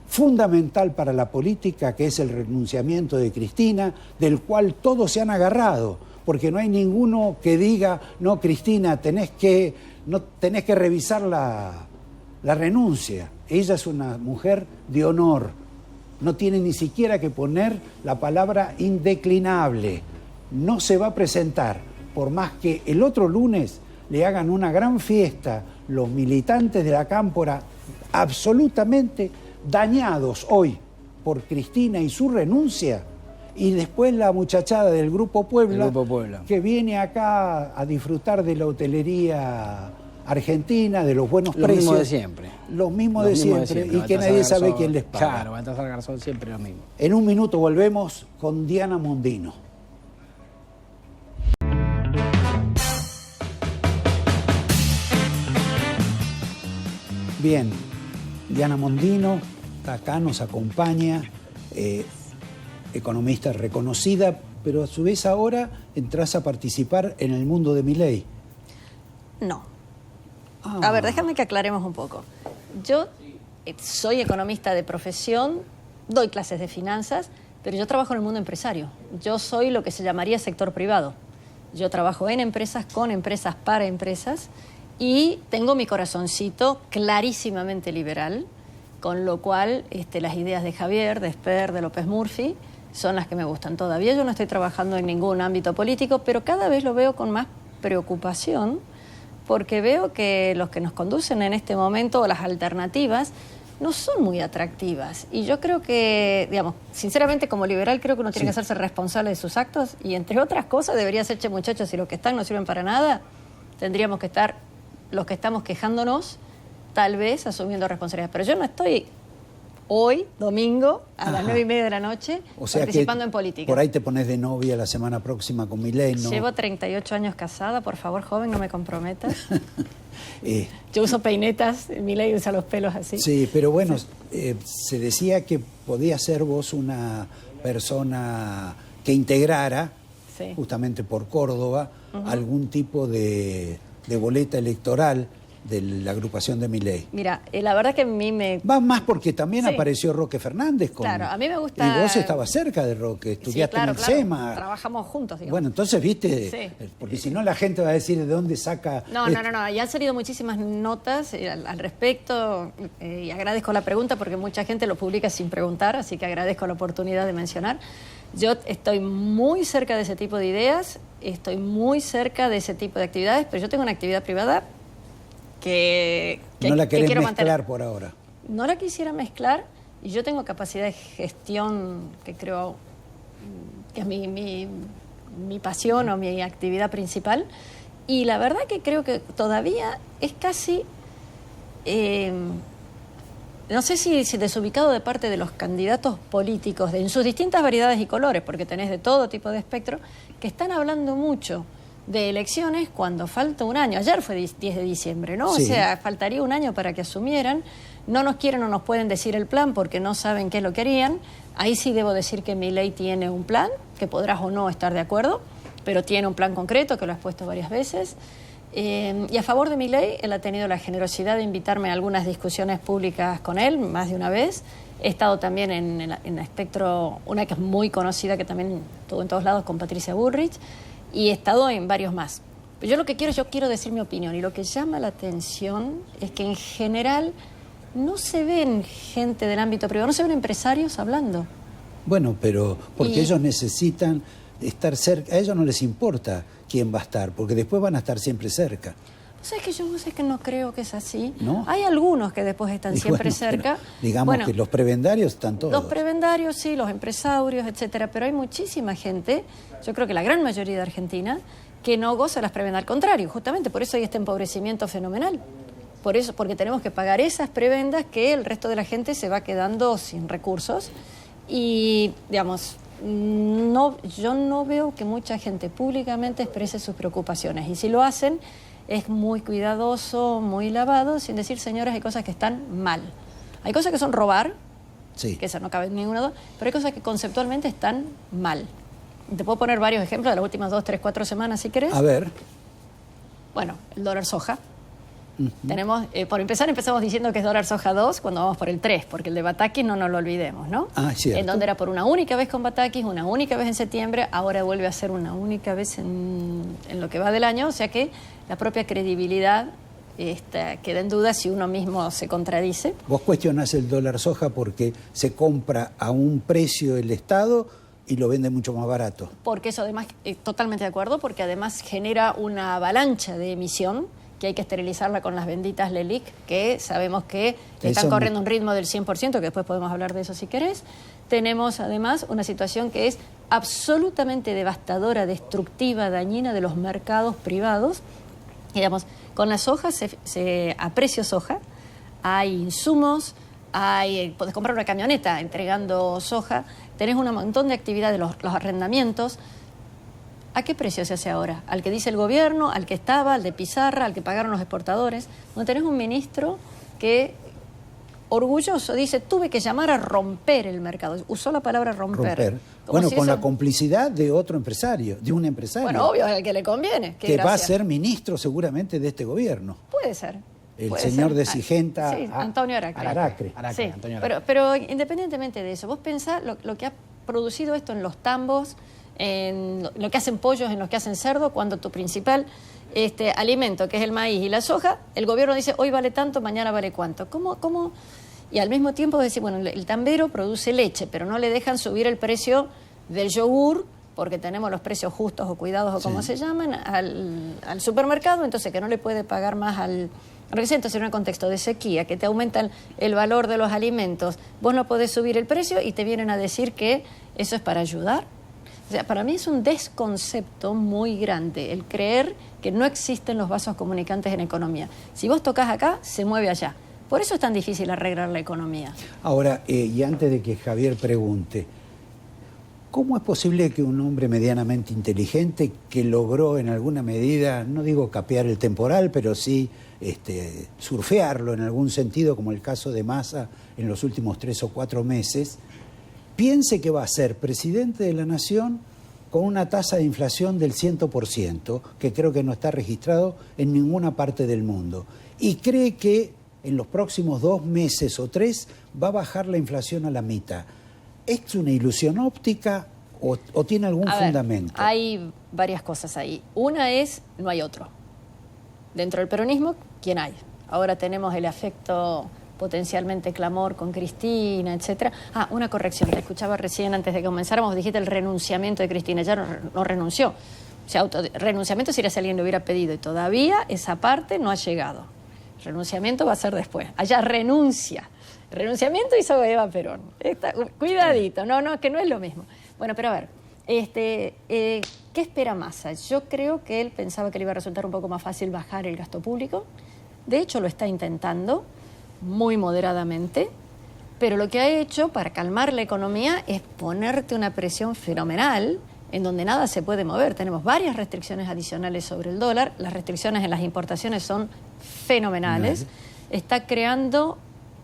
Speaker 2: fundamental para la política, que es el renunciamiento de Cristina, del cual todos se han agarrado, porque no hay ninguno que diga, no, Cristina, tenés que revisar la renuncia. Ella es una mujer de honor, no tiene ni siquiera que poner la palabra indeclinable, no se va a presentar, por más que el otro lunes le hagan una gran fiesta los militantes de la Cámpora, absolutamente dañados hoy por Cristina y su renuncia, y después la muchachada del Grupo Puebla, que viene acá a disfrutar de la hotelería argentina, de los buenos precios.
Speaker 3: Los mismos de siempre.
Speaker 2: Los mismos de siempre, y que nadie sabe quién les paga.
Speaker 3: Claro, Baltasar Garzón siempre lo mismo.
Speaker 2: En un minuto volvemos con Diana Mondino. Bien, Diana Mondino está acá, nos acompaña, economista reconocida, pero a su vez ahora entras a participar en el mundo de Milei.
Speaker 7: No. A ver, déjame que aclaremos un poco. Yo soy economista de profesión, doy clases de finanzas, pero yo trabajo en el mundo empresario. Yo soy lo que se llamaría sector privado. Yo trabajo en empresas, con empresas, para empresas, y tengo mi corazoncito clarísimamente liberal, con lo cual las ideas de Javier, de Esper, de López Murphy, son las que me gustan. Todavía yo no estoy trabajando en ningún ámbito político, pero cada vez lo veo con más preocupación, porque veo que los que nos conducen en este momento, o las alternativas, no son muy atractivas. Y yo creo que, digamos, sinceramente como liberal creo que uno tiene que hacerse responsable de sus actos y, entre otras cosas, debería ser, che, muchachos, si los que están no sirven para nada, tendríamos que estar, los que estamos quejándonos, tal vez asumiendo responsabilidad. Pero yo no estoy hoy, domingo, a las 9:30 de la noche, participando en política.
Speaker 2: Por ahí te pones de novia la semana próxima con Milei, ¿no?
Speaker 7: Llevo 38 años casada, por favor, joven, no me comprometas. Yo uso peinetas, Milei usa los pelos así.
Speaker 2: Sí, pero bueno, se decía que podía ser vos una persona que integrara, justamente por Córdoba, algún tipo de boleta electoral de la agrupación de Milei.
Speaker 7: Mira, la verdad que a mí me...
Speaker 2: Va más porque también apareció Roque Fernández.
Speaker 7: Claro, a mí me gusta...
Speaker 2: Y vos estabas cerca de Roque, estudiaste en el SEMA.
Speaker 7: Trabajamos juntos, digamos.
Speaker 2: Bueno, entonces, viste, porque si no la gente va a decir de dónde saca...
Speaker 7: No, y han salido muchísimas notas al respecto, y agradezco la pregunta porque mucha gente lo publica sin preguntar, así que agradezco la oportunidad de mencionar. Yo estoy muy cerca de ese tipo de ideas, estoy muy cerca de ese tipo de actividades, pero yo tengo una actividad privada que
Speaker 2: no la querés
Speaker 7: quiero
Speaker 2: mezclar
Speaker 7: mantener.
Speaker 2: por ahora.
Speaker 7: No la quisiera mezclar, y yo tengo capacidad de gestión que creo que es mi pasión o mi actividad principal, y la verdad que creo que todavía es casi, no sé si desubicado de parte de los candidatos políticos en sus distintas variedades y colores, porque tenés de todo tipo de espectro, que están hablando mucho de elecciones cuando falta un año. Ayer fue 10 de diciembre, ¿no?
Speaker 2: Sí.
Speaker 7: O sea, faltaría un año para que asumieran. No nos quieren o nos pueden decir el plan porque no saben qué es lo que harían. Ahí sí debo decir que Milei tiene un plan, que podrás o no estar de acuerdo, pero tiene un plan concreto que lo has puesto varias veces. Y a favor de Milei, él ha tenido la generosidad de invitarme a algunas discusiones públicas con él, más de una vez. He estado también en Espectro, una que es muy conocida, que también estuvo en todos lados, con Patricia Bullrich, y he estado en varios más. Pero yo quiero decir mi opinión, y lo que llama la atención es que en general no se ven gente del ámbito privado, no se ven empresarios hablando.
Speaker 2: Bueno, pero porque ellos necesitan estar cerca, a ellos no les importa quién va a estar, porque después van a estar siempre cerca.
Speaker 7: ¿Sabes que yo no creo que es así?
Speaker 2: ¿No?
Speaker 7: Hay algunos que después están siempre cerca.
Speaker 2: Digamos que los prebendarios están todos.
Speaker 7: Los prebendarios, sí, los empresarios, etcétera, pero hay muchísima gente, yo creo que la gran mayoría de Argentina, que no goza las prebendas. Al contrario, justamente por eso hay este empobrecimiento fenomenal. Por eso, porque tenemos que pagar esas prebendas que el resto de la gente se va quedando sin recursos. Y, digamos, yo no veo que mucha gente públicamente exprese sus preocupaciones. Y si lo hacen, es muy cuidadoso, muy lavado, sin decir, señores, hay cosas que están mal. Hay cosas que son robar, que eso no cabe en ninguna duda, pero hay cosas que conceptualmente están mal. Te puedo poner varios ejemplos de las últimas 2, 3, 4 semanas, si querés.
Speaker 2: A ver.
Speaker 7: Bueno, el dólar soja. Tenemos, por empezar, empezamos diciendo que es dólar soja 2 cuando vamos por el 3, porque el de Batakis no nos lo olvidemos, ¿no?
Speaker 2: Ah, cierto.
Speaker 7: En donde era por una única vez con Batakis, una única vez en septiembre, ahora vuelve a ser una única vez en lo que va del año, o sea que la propia credibilidad queda en duda si uno mismo se contradice.
Speaker 2: Vos cuestionás el dólar soja porque se compra a un precio el Estado y lo vende mucho más barato.
Speaker 7: Porque eso además, totalmente de acuerdo, porque además genera una avalancha de emisión que hay que esterilizarla con las benditas LELIC, que sabemos que están corriendo un ritmo del 100%, que después podemos hablar de eso si querés. Tenemos además una situación que es absolutamente devastadora, destructiva, dañina de los mercados privados. Digamos, con la soja, a precio soja, hay insumos, podés comprar una camioneta entregando soja, tenés un montón de actividades, los arrendamientos. ¿A qué precio se hace ahora? ¿Al que dice el gobierno, al que estaba, al de pizarra, al que pagaron los exportadores? Donde tenés un ministro que orgulloso, dice, tuve que llamar a romper el mercado. Usó la palabra romper.
Speaker 2: Bueno, si con la complicidad de otro empresario, de un empresario.
Speaker 7: Bueno, obvio, es el que le conviene.
Speaker 2: Que va a ser ministro seguramente de este gobierno.
Speaker 7: Puede ser.
Speaker 2: El señor de Sigenta.
Speaker 7: Sí, Antonio Aracre.
Speaker 2: Sí.
Speaker 3: Antonio Aracre.
Speaker 7: Pero independientemente de eso, vos pensás lo que ha producido esto en los tambos, en lo que hacen pollos, en los que hacen cerdo, cuando tu principal alimento, que es el maíz y la soja, el gobierno dice, hoy vale tanto, mañana vale cuánto. ¿Cómo? Y al mismo tiempo decir, bueno, el tambero produce leche, pero no le dejan subir el precio del yogur, porque tenemos los precios justos o cuidados o como se llaman, al supermercado, entonces que no le puede pagar más al... Entonces, en un contexto de sequía, que te aumentan el valor de los alimentos, vos no podés subir el precio y te vienen a decir que eso es para ayudar. O sea, para mí es un desconcepto muy grande el creer que no existen los vasos comunicantes en economía. Si vos tocas acá, se mueve allá. Por eso es tan difícil arreglar la economía.
Speaker 2: Ahora, y antes de que Javier pregunte, ¿cómo es posible que un hombre medianamente inteligente que logró en alguna medida, no digo capear el temporal, pero sí surfearlo en algún sentido, como el caso de Massa en los últimos 3 o 4 meses, piense que va a ser presidente de la Nación con una tasa de inflación del 100%, que creo que no está registrado en ninguna parte del mundo, y cree que en los próximos 2 meses o 3 va a bajar la inflación a la mitad? ¿Es una ilusión óptica o tiene algún fundamento?
Speaker 7: Hay varias cosas ahí. Una es, no hay otro. Dentro del peronismo, ¿quién hay? Ahora tenemos el afecto potencialmente clamor con Cristina, etcétera. Una corrección, te escuchaba recién antes de que comenzáramos, dijiste el renunciamiento de Cristina, ya no renunció. O sea, renunciamiento sería si alguien lo hubiera pedido y todavía esa parte no ha llegado. Renunciamiento va a ser después. Allá renuncia. Renunciamiento hizo Eva Perón. Cuidadito, que no es lo mismo. Bueno, pero a ver, ¿qué espera Massa? Yo creo que él pensaba que le iba a resultar un poco más fácil bajar el gasto público. De hecho, lo está intentando, muy moderadamente, pero lo que ha hecho para calmar la economía es ponerte una presión fenomenal en donde nada se puede mover. Tenemos varias restricciones adicionales sobre el dólar, las restricciones en las importaciones son fenomenales. Está creando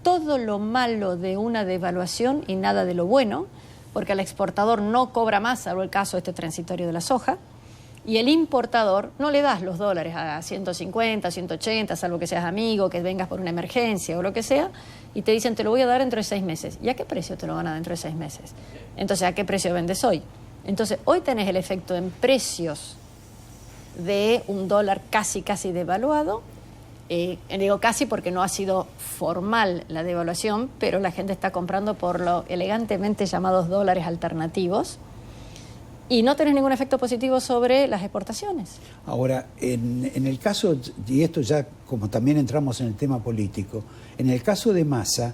Speaker 7: todo lo malo de una devaluación y nada de lo bueno, porque el exportador no cobra más, salvo el caso transitorio de la soja, y el importador no le das los dólares a 150, 180, salvo que seas amigo, que vengas por una emergencia o lo que sea, y te dicen, te lo voy a dar dentro de 6 meses. ¿Y a qué precio te lo van a dar dentro de 6 meses? Entonces, ¿a qué precio vendes hoy? Entonces, hoy tenés el efecto en precios de un dólar casi devaluado. Digo casi porque no ha sido formal la devaluación, pero la gente está comprando por lo elegantemente llamados dólares alternativos y no tenés ningún efecto positivo sobre las exportaciones.
Speaker 2: Ahora, en el caso, y esto ya como también entramos en el tema político, en el caso de Massa,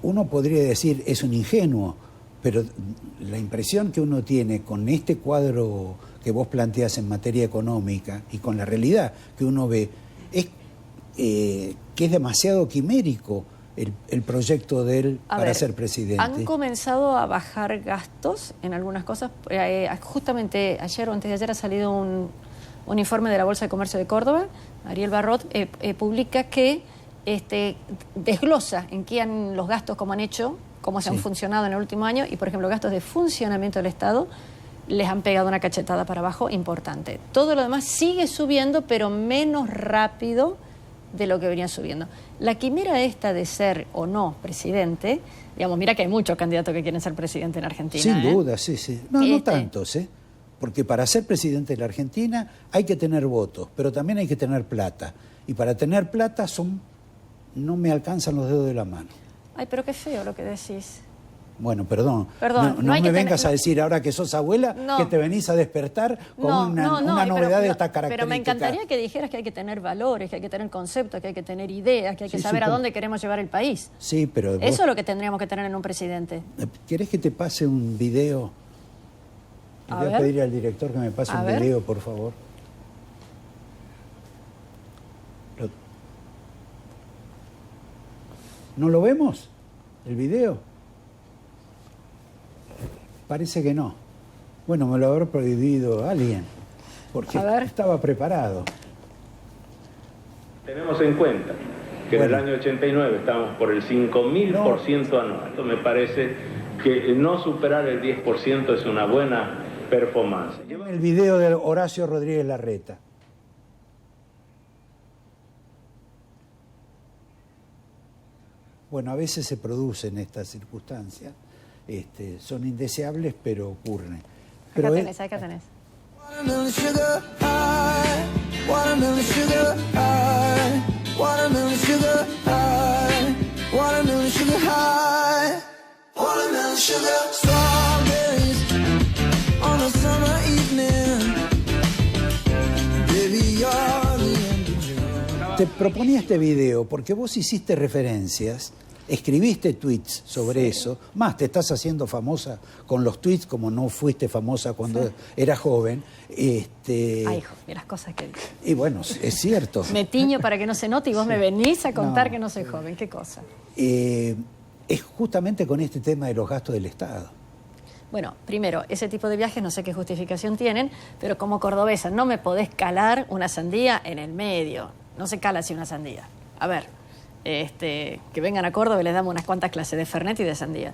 Speaker 2: uno podría decir es un ingenuo, pero la impresión que uno tiene con este cuadro que vos planteás en materia económica y con la realidad que uno ve es que es demasiado quimérico el proyecto de él para ser presidente.
Speaker 7: Han comenzado a bajar gastos en algunas cosas. Justamente ayer o antes de ayer ha salido un informe de la Bolsa de Comercio de Córdoba. Ariel Barrot publica que desglosa en qué han los gastos, cómo han hecho, cómo se han funcionado en el último año, y por ejemplo gastos de funcionamiento del Estado les han pegado una cachetada para abajo importante. Todo lo demás sigue subiendo, pero menos rápido de lo que venían subiendo. La quimera esta de ser o no presidente, digamos, mira que hay muchos candidatos que quieren ser presidente en Argentina.
Speaker 2: Sin duda, sí. No tantos, porque para ser presidente de la Argentina hay que tener votos, pero también hay que tener plata. Y para tener plata no me alcanzan los dedos de la mano.
Speaker 7: Ay, pero qué feo lo que decís.
Speaker 2: Bueno, perdón.
Speaker 7: No
Speaker 2: me vengas a decir ahora que sos abuela que te venís a despertar con una novedad de esta característica.
Speaker 7: Pero me encantaría que dijeras que hay que tener valores, que hay que tener conceptos, que hay que tener ideas, que hay que saber a dónde queremos llevar el país.
Speaker 2: Sí, pero
Speaker 7: eso es lo que tendríamos que tener en un presidente.
Speaker 2: ¿Querés que te pase un video? Le voy a pedir al director que me pase un video, por favor. ¿No lo vemos? ¿El video? Parece que no. Bueno, me lo habrá prohibido alguien, porque estaba preparado.
Speaker 8: Tenemos en cuenta que en el año 89 estamos por el 5.000% anual. Esto me parece que no superar el 10% es una buena performance.
Speaker 2: El video de Horacio Rodríguez Larreta. Bueno, a veces se producen estas circunstancias, son indeseables, pero ocurren. Pero
Speaker 7: acá tenés, acá tenés.
Speaker 9: Watermelon sugar high, watermelon sugar high, watermelon sugar high, watermelon sugar high, watermelon sugar strawberries on a summer evening. Baby, you're the end.
Speaker 2: Te proponía este video porque vos hiciste referencias, escribiste tweets sobre eso, más te estás haciendo famosa con los tweets como no fuiste famosa cuando eras joven.
Speaker 7: Ay, hijo, mira las cosas que digo.
Speaker 2: Y bueno, es cierto.
Speaker 7: Me tiño para que no se note y vos me venís a contar que no soy joven. ¿Qué cosa?
Speaker 2: Es justamente con este tema de los gastos del Estado.
Speaker 7: Bueno, primero, ese tipo de viajes no sé qué justificación tienen, pero como cordobesa no me podés calar una sandía en el medio. No se cala así una sandía. A ver, que vengan a Córdoba y les damos unas cuantas clases de Fernet y de sandía.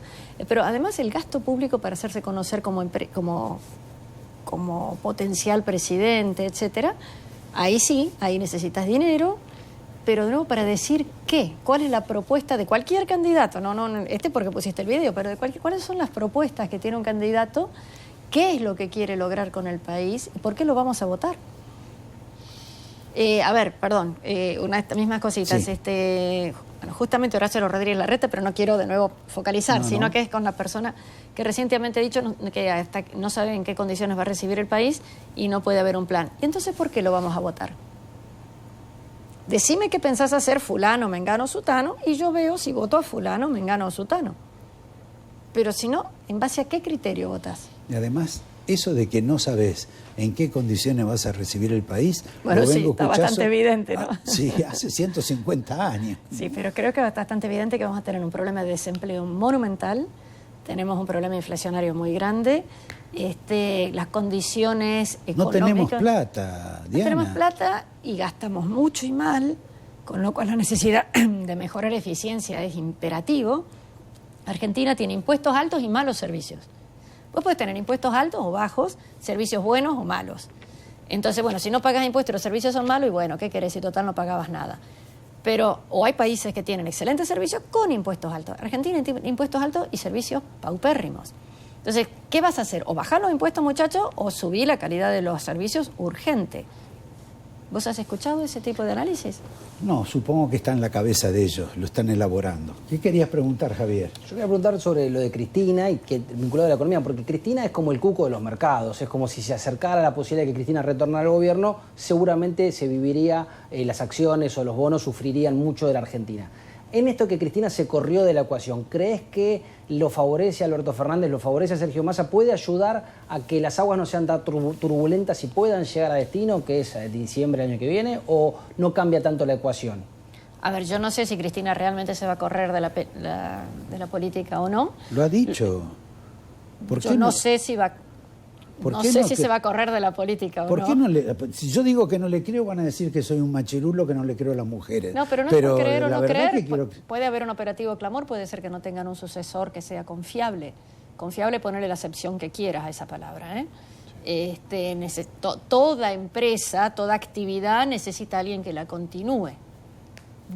Speaker 7: Pero además el gasto público para hacerse conocer como potencial presidente, etcétera, ahí sí, ahí necesitas dinero, pero de nuevo para decir qué, cuál es la propuesta de cualquier candidato, no porque pusiste el video, pero cuáles son las propuestas que tiene un candidato, qué es lo que quiere lograr con el país y por qué lo vamos a votar. A ver, perdón, una de estas mismas cositas.
Speaker 2: Sí.
Speaker 7: Bueno, justamente Horacio Rodríguez Larreta, pero no quiero de nuevo focalizar, sino que es con la persona que recientemente ha dicho que hasta no sabe en qué condiciones va a recibir el país y no puede haber un plan. ¿Y entonces por qué lo vamos a votar? Decime qué pensás hacer fulano, mengano, sutano, y yo veo si voto a fulano, mengano o sutano. Pero si no, ¿en base a qué criterio votás?
Speaker 2: Y además, eso de que no sabes en qué condiciones vas a recibir el país,
Speaker 7: bueno,
Speaker 2: lo vengo
Speaker 7: sí, está bastante evidente, ¿no?
Speaker 2: Sí, hace 150 años.
Speaker 7: Sí, pero creo que es bastante evidente que vamos a tener un problema de desempleo monumental, tenemos un problema inflacionario muy grande, las condiciones económicas...
Speaker 2: No tenemos plata, Diana.
Speaker 7: No tenemos plata y gastamos mucho y mal, con lo cual la necesidad de mejorar eficiencia es imperativo. Argentina tiene impuestos altos y malos servicios. Vos podés tener impuestos altos o bajos, servicios buenos o malos. Entonces, bueno, si no pagas impuestos y los servicios son malos, y bueno, ¿qué querés si total no pagabas nada? Pero, o hay países que tienen excelentes servicios con impuestos altos. Argentina tiene impuestos altos y servicios paupérrimos. Entonces, ¿qué vas a hacer? O bajar los impuestos, muchachos, o subir la calidad de los servicios urgente. ¿Vos has escuchado ese tipo de análisis?
Speaker 2: No, supongo que está en la cabeza de ellos, lo están elaborando. ¿Qué querías preguntar, Javier?
Speaker 3: Yo quería preguntar sobre lo de Cristina y que vinculado a la economía, porque Cristina es como el cuco de los mercados, es como si se acercara la posibilidad de que Cristina retornara al gobierno, seguramente se viviría, las acciones o los bonos sufrirían mucho de la Argentina. En esto que Cristina se corrió de la ecuación, ¿crees que lo favorece a Alberto Fernández, lo favorece a Sergio Massa? ¿Puede ayudar a que las aguas no sean tan turbulentas y puedan llegar a destino, que es diciembre del año que viene, o no cambia tanto la ecuación?
Speaker 7: A ver, yo no sé si Cristina realmente se va a correr de la política o no.
Speaker 2: Lo ha dicho.
Speaker 7: Yo no sé si va... No sé si se va a correr de la política o no.
Speaker 2: ¿Por qué no le, si yo digo que no le creo, van a decir que soy un machirulo, que no le creo a las mujeres.
Speaker 7: No, pero no es por creer o no creer.
Speaker 2: Quiero...
Speaker 7: Puede haber un operativo clamor, puede ser que no tengan un sucesor que sea confiable. Confiable, ponerle la acepción que quieras a esa palabra, ¿eh? Toda empresa, toda actividad necesita a alguien que la continúe.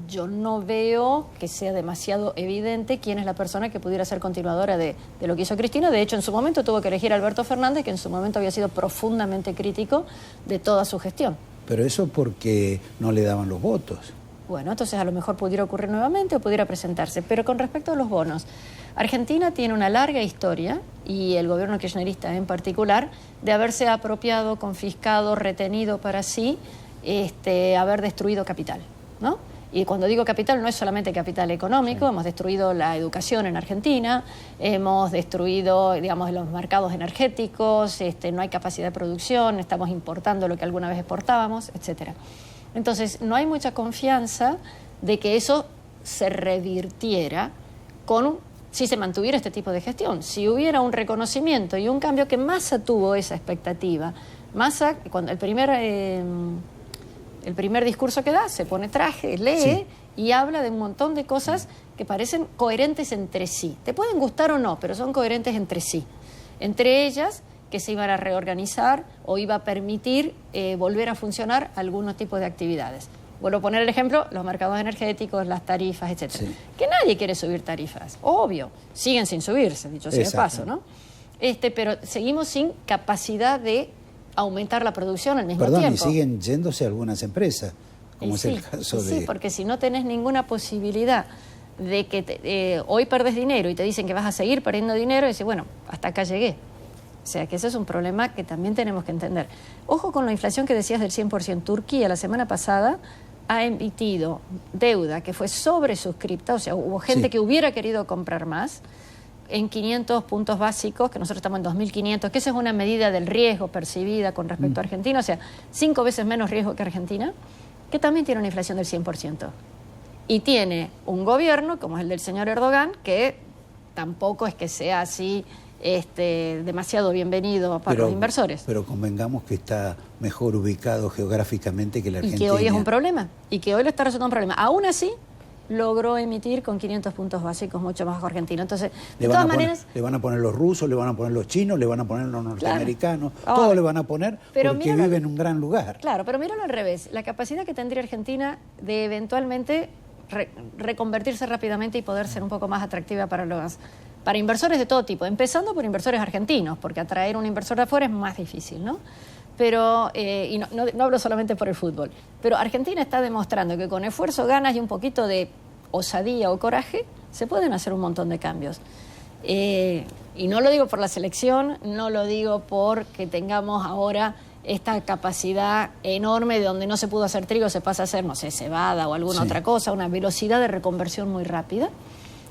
Speaker 7: Yo no veo que sea demasiado evidente quién es la persona que pudiera ser continuadora de lo que hizo Cristina. De hecho, en su momento tuvo que elegir a Alberto Fernández, que en su momento había sido profundamente crítico de toda su gestión.
Speaker 2: Pero eso porque no le daban los votos.
Speaker 7: Bueno, entonces a lo mejor pudiera ocurrir nuevamente o pudiera presentarse. Pero con respecto a los bonos, Argentina tiene una larga historia, y el gobierno kirchnerista en particular, de haberse apropiado, confiscado, retenido para sí, haber destruido capital, ¿no? Y cuando digo capital, no es solamente capital económico, hemos destruido la educación en Argentina, hemos destruido, digamos, los mercados energéticos, no hay capacidad de producción, estamos importando lo que alguna vez exportábamos, etcétera. Entonces, no hay mucha confianza de que eso se revirtiera si se mantuviera este tipo de gestión. Si hubiera un reconocimiento y un cambio, que Massa tuvo esa expectativa. Massa, cuando el primer discurso que da, se pone traje, lee y habla de un montón de cosas que parecen coherentes entre sí. Te pueden gustar o no, pero son coherentes entre sí. Entre ellas, que se iban a reorganizar o iba a permitir volver a funcionar algunos tipos de actividades. Vuelvo a poner el ejemplo, los mercados energéticos, las tarifas, etcétera. Sí. Que nadie quiere subir tarifas, obvio. Siguen sin subirse, dicho sea de paso, ¿no? Pero seguimos sin capacidad de aumentar la producción al mismo tiempo.
Speaker 2: Y siguen yéndose algunas empresas, como es el caso de...
Speaker 7: Sí, porque si no tenés ninguna posibilidad de que hoy perdés dinero y te dicen que vas a seguir perdiendo dinero, y dices, bueno, hasta acá llegué. O sea, que ese es un problema que también tenemos que entender. Ojo con la inflación que decías del 100%. Turquía la semana pasada ha emitido deuda que fue sobresuscripta, o sea, hubo gente que hubiera querido comprar más, en 500 puntos básicos, que nosotros estamos en 2.500, que esa es una medida del riesgo percibida con respecto a Argentina, o sea, 5 veces menos riesgo que Argentina, que también tiene una inflación del 100%. Y tiene un gobierno, como es el del señor Erdogan, que tampoco es que sea así demasiado bienvenido para los inversores.
Speaker 2: Pero convengamos que está mejor ubicado geográficamente que la Argentina.
Speaker 7: Y que hoy es un problema, y que hoy lo está resultando un problema. Aún así, logró emitir con 500 puntos básicos mucho más bajo Argentina. Entonces, de todas maneras...
Speaker 2: Le van a poner los rusos, le van a poner los chinos, le van a poner los norteamericanos, todos le van a poner porque vive en un gran lugar. Claro,
Speaker 7: pero míralo al revés. La capacidad que tendría Argentina de eventualmente reconvertirse rápidamente y poder ser un poco más atractiva para inversores de todo tipo, empezando por inversores argentinos, porque atraer un inversor de afuera es más difícil, ¿no? Pero, y no hablo solamente por el fútbol, pero Argentina está demostrando que con esfuerzo, ganas y un poquito de osadía o coraje, se pueden hacer un montón de cambios. Y no lo digo por la selección, no lo digo porque tengamos ahora esta capacidad enorme de donde no se pudo hacer trigo, se pasa a hacer, no sé, cebada o alguna otra cosa, una velocidad de reconversión muy rápida.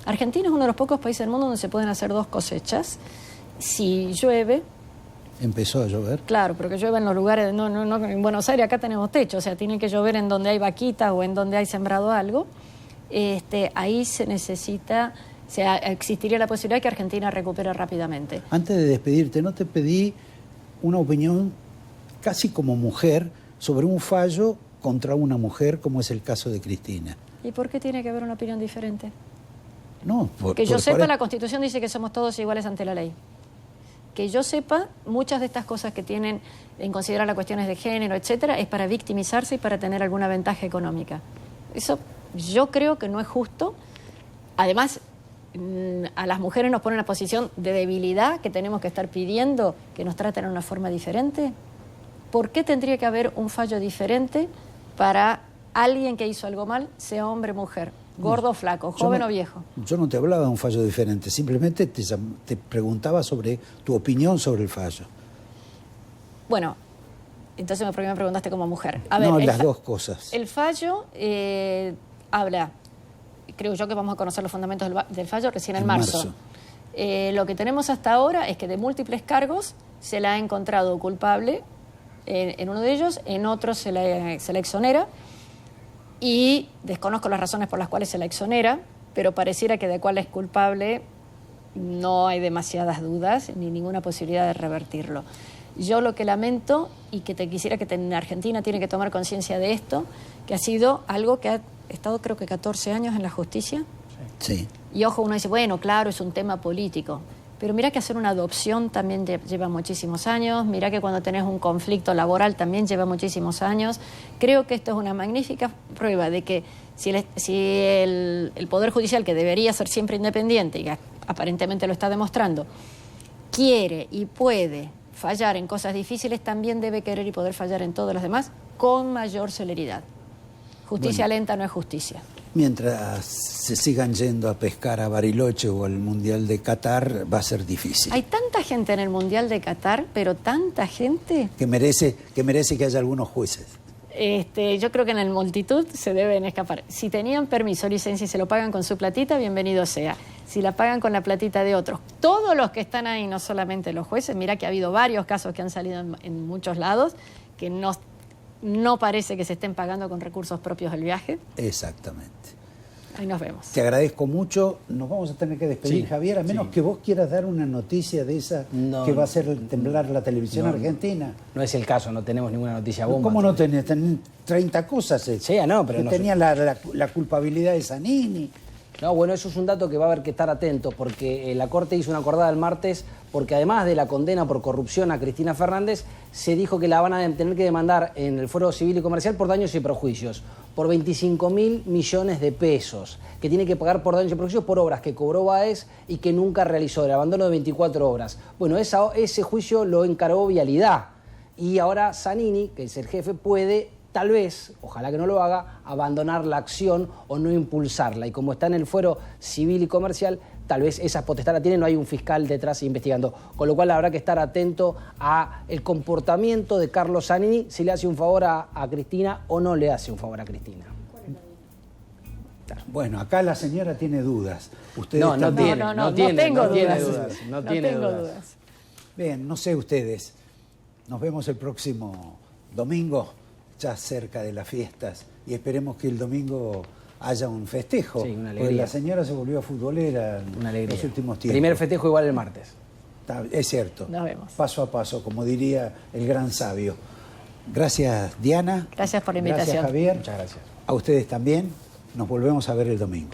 Speaker 7: Argentina es uno de los pocos países del mundo donde se pueden hacer 2 cosechas. Si llueve...
Speaker 2: Empezó a llover.
Speaker 7: Claro, pero que llueva en los lugares... No, en Buenos Aires acá tenemos techo, o sea, tiene que llover en donde hay vaquitas o en donde hay sembrado algo. Ahí se necesita... O sea, existiría la posibilidad de que Argentina recupere rápidamente.
Speaker 2: Antes de despedirte, ¿no te pedí una opinión casi como mujer sobre un fallo contra una mujer, como es el caso de Cristina?
Speaker 7: ¿Y por qué tiene que haber una opinión diferente?
Speaker 2: No,
Speaker 7: que yo sepa, la Constitución dice que somos todos iguales ante la ley. Que yo sepa, muchas de estas cosas que tienen en considerar las cuestiones de género, etcétera, es para victimizarse y para tener alguna ventaja económica. Eso yo creo que no es justo. Además, a las mujeres nos pone en una posición de debilidad que tenemos que estar pidiendo que nos traten de una forma diferente. ¿Por qué tendría que haber un fallo diferente para alguien que hizo algo mal, sea hombre o mujer? Gordo o flaco, joven o viejo.
Speaker 2: Yo no te hablaba de un fallo diferente, simplemente te preguntaba sobre tu opinión sobre el fallo.
Speaker 7: Bueno, entonces me preguntaste como mujer.
Speaker 2: A ver, las dos cosas.
Speaker 7: El fallo habla, creo yo que vamos a conocer los fundamentos del fallo recién en marzo. Lo que tenemos hasta ahora es que de múltiples cargos se la ha encontrado culpable en uno de ellos, en otro se la exonera. Y desconozco las razones por las cuales se la exonera, pero pareciera que de cuál es culpable no hay demasiadas dudas ni ninguna posibilidad de revertirlo. Yo lo que lamento y que te quisiera que en Argentina tiene que tomar conciencia de esto, que ha sido algo que ha estado creo que 14 años en la justicia.
Speaker 2: Sí.
Speaker 7: Y ojo, uno dice, bueno, claro, es un tema político. Pero mira que hacer una adopción también lleva muchísimos años, mira que cuando tenés un conflicto laboral también lleva muchísimos años. Creo que esto es una magnífica prueba de que si el Poder Judicial, que debería ser siempre independiente, y aparentemente lo está demostrando, quiere y puede fallar en cosas difíciles, también debe querer y poder fallar en todos los demás con mayor celeridad. Justicia lenta no es justicia.
Speaker 2: Mientras se sigan yendo a pescar a Bariloche o al Mundial de Qatar, va a ser difícil.
Speaker 7: Hay tanta gente en el Mundial de Qatar, pero tanta gente...
Speaker 2: Que merece que haya algunos jueces.
Speaker 7: Yo creo que en el multitud se deben escapar. Si tenían permiso, licencia y se lo pagan con su platita, bienvenido sea. Si la pagan con la platita de otros. Todos los que están ahí, no solamente los jueces, mira que ha habido varios casos que han salido en muchos lados, que no parece que se estén pagando con recursos propios el viaje.
Speaker 2: Exactamente.
Speaker 7: Ahí nos vemos.
Speaker 2: Te agradezco mucho. Nos vamos a tener que despedir,
Speaker 3: Sí,
Speaker 2: Javier, a menos
Speaker 3: sí.
Speaker 2: que vos quieras dar una noticia de esa
Speaker 3: No,
Speaker 2: que va a hacer temblar la televisión
Speaker 3: no,
Speaker 2: argentina.
Speaker 3: No es el caso, no tenemos ninguna noticia bomba.
Speaker 2: ¿Cómo no tenés? Tenés 30 cosas.
Speaker 3: Sí, no, pero
Speaker 2: que
Speaker 3: no
Speaker 2: tenía la culpabilidad de Zanini.
Speaker 3: No, bueno, eso es un dato que va a haber que estar atentos, porque la Corte hizo una acordada el martes, porque además de la condena por corrupción a Cristina Fernández, se dijo que la van a tener que demandar en el fuero civil y comercial por daños y perjuicios, por 25.000 millones de pesos, que tiene que pagar por daños y perjuicios por obras que cobró Báez y que nunca realizó, el abandono de 24 obras. Bueno, ese juicio lo encargó Vialidad, y ahora Zanini, que es el jefe, puede, tal vez, ojalá que no lo haga, abandonar la acción o no impulsarla. Y como está en el fuero civil y comercial, tal vez esa potestad la tiene, no hay un fiscal detrás investigando. Con lo cual habrá que estar atento a el comportamiento de Carlos Zanini, si le hace un favor a Cristina o no le hace un favor a Cristina.
Speaker 2: Bueno, acá la señora tiene dudas. Ustedes
Speaker 3: No
Speaker 2: también.
Speaker 7: No tengo dudas.
Speaker 3: No
Speaker 7: No
Speaker 3: tiene
Speaker 7: tengo
Speaker 3: dudas.
Speaker 7: dudas.
Speaker 2: Bien, no sé ustedes. Nos vemos el próximo domingo, ya cerca de las fiestas, y esperemos que el domingo haya un festejo.
Speaker 3: Sí, una
Speaker 2: porque
Speaker 3: alegría.
Speaker 2: la señora se volvió futbolera
Speaker 3: Una
Speaker 2: en
Speaker 3: alegría.
Speaker 2: los últimos tiempos.
Speaker 3: Primer festejo igual el martes.
Speaker 2: Es cierto.
Speaker 7: Nos vemos.
Speaker 2: Paso a paso, como diría el gran sabio. Gracias, Diana.
Speaker 7: Gracias por la invitación.
Speaker 2: Gracias, Javier.
Speaker 3: Muchas gracias.
Speaker 2: A ustedes también. Nos volvemos a ver el domingo.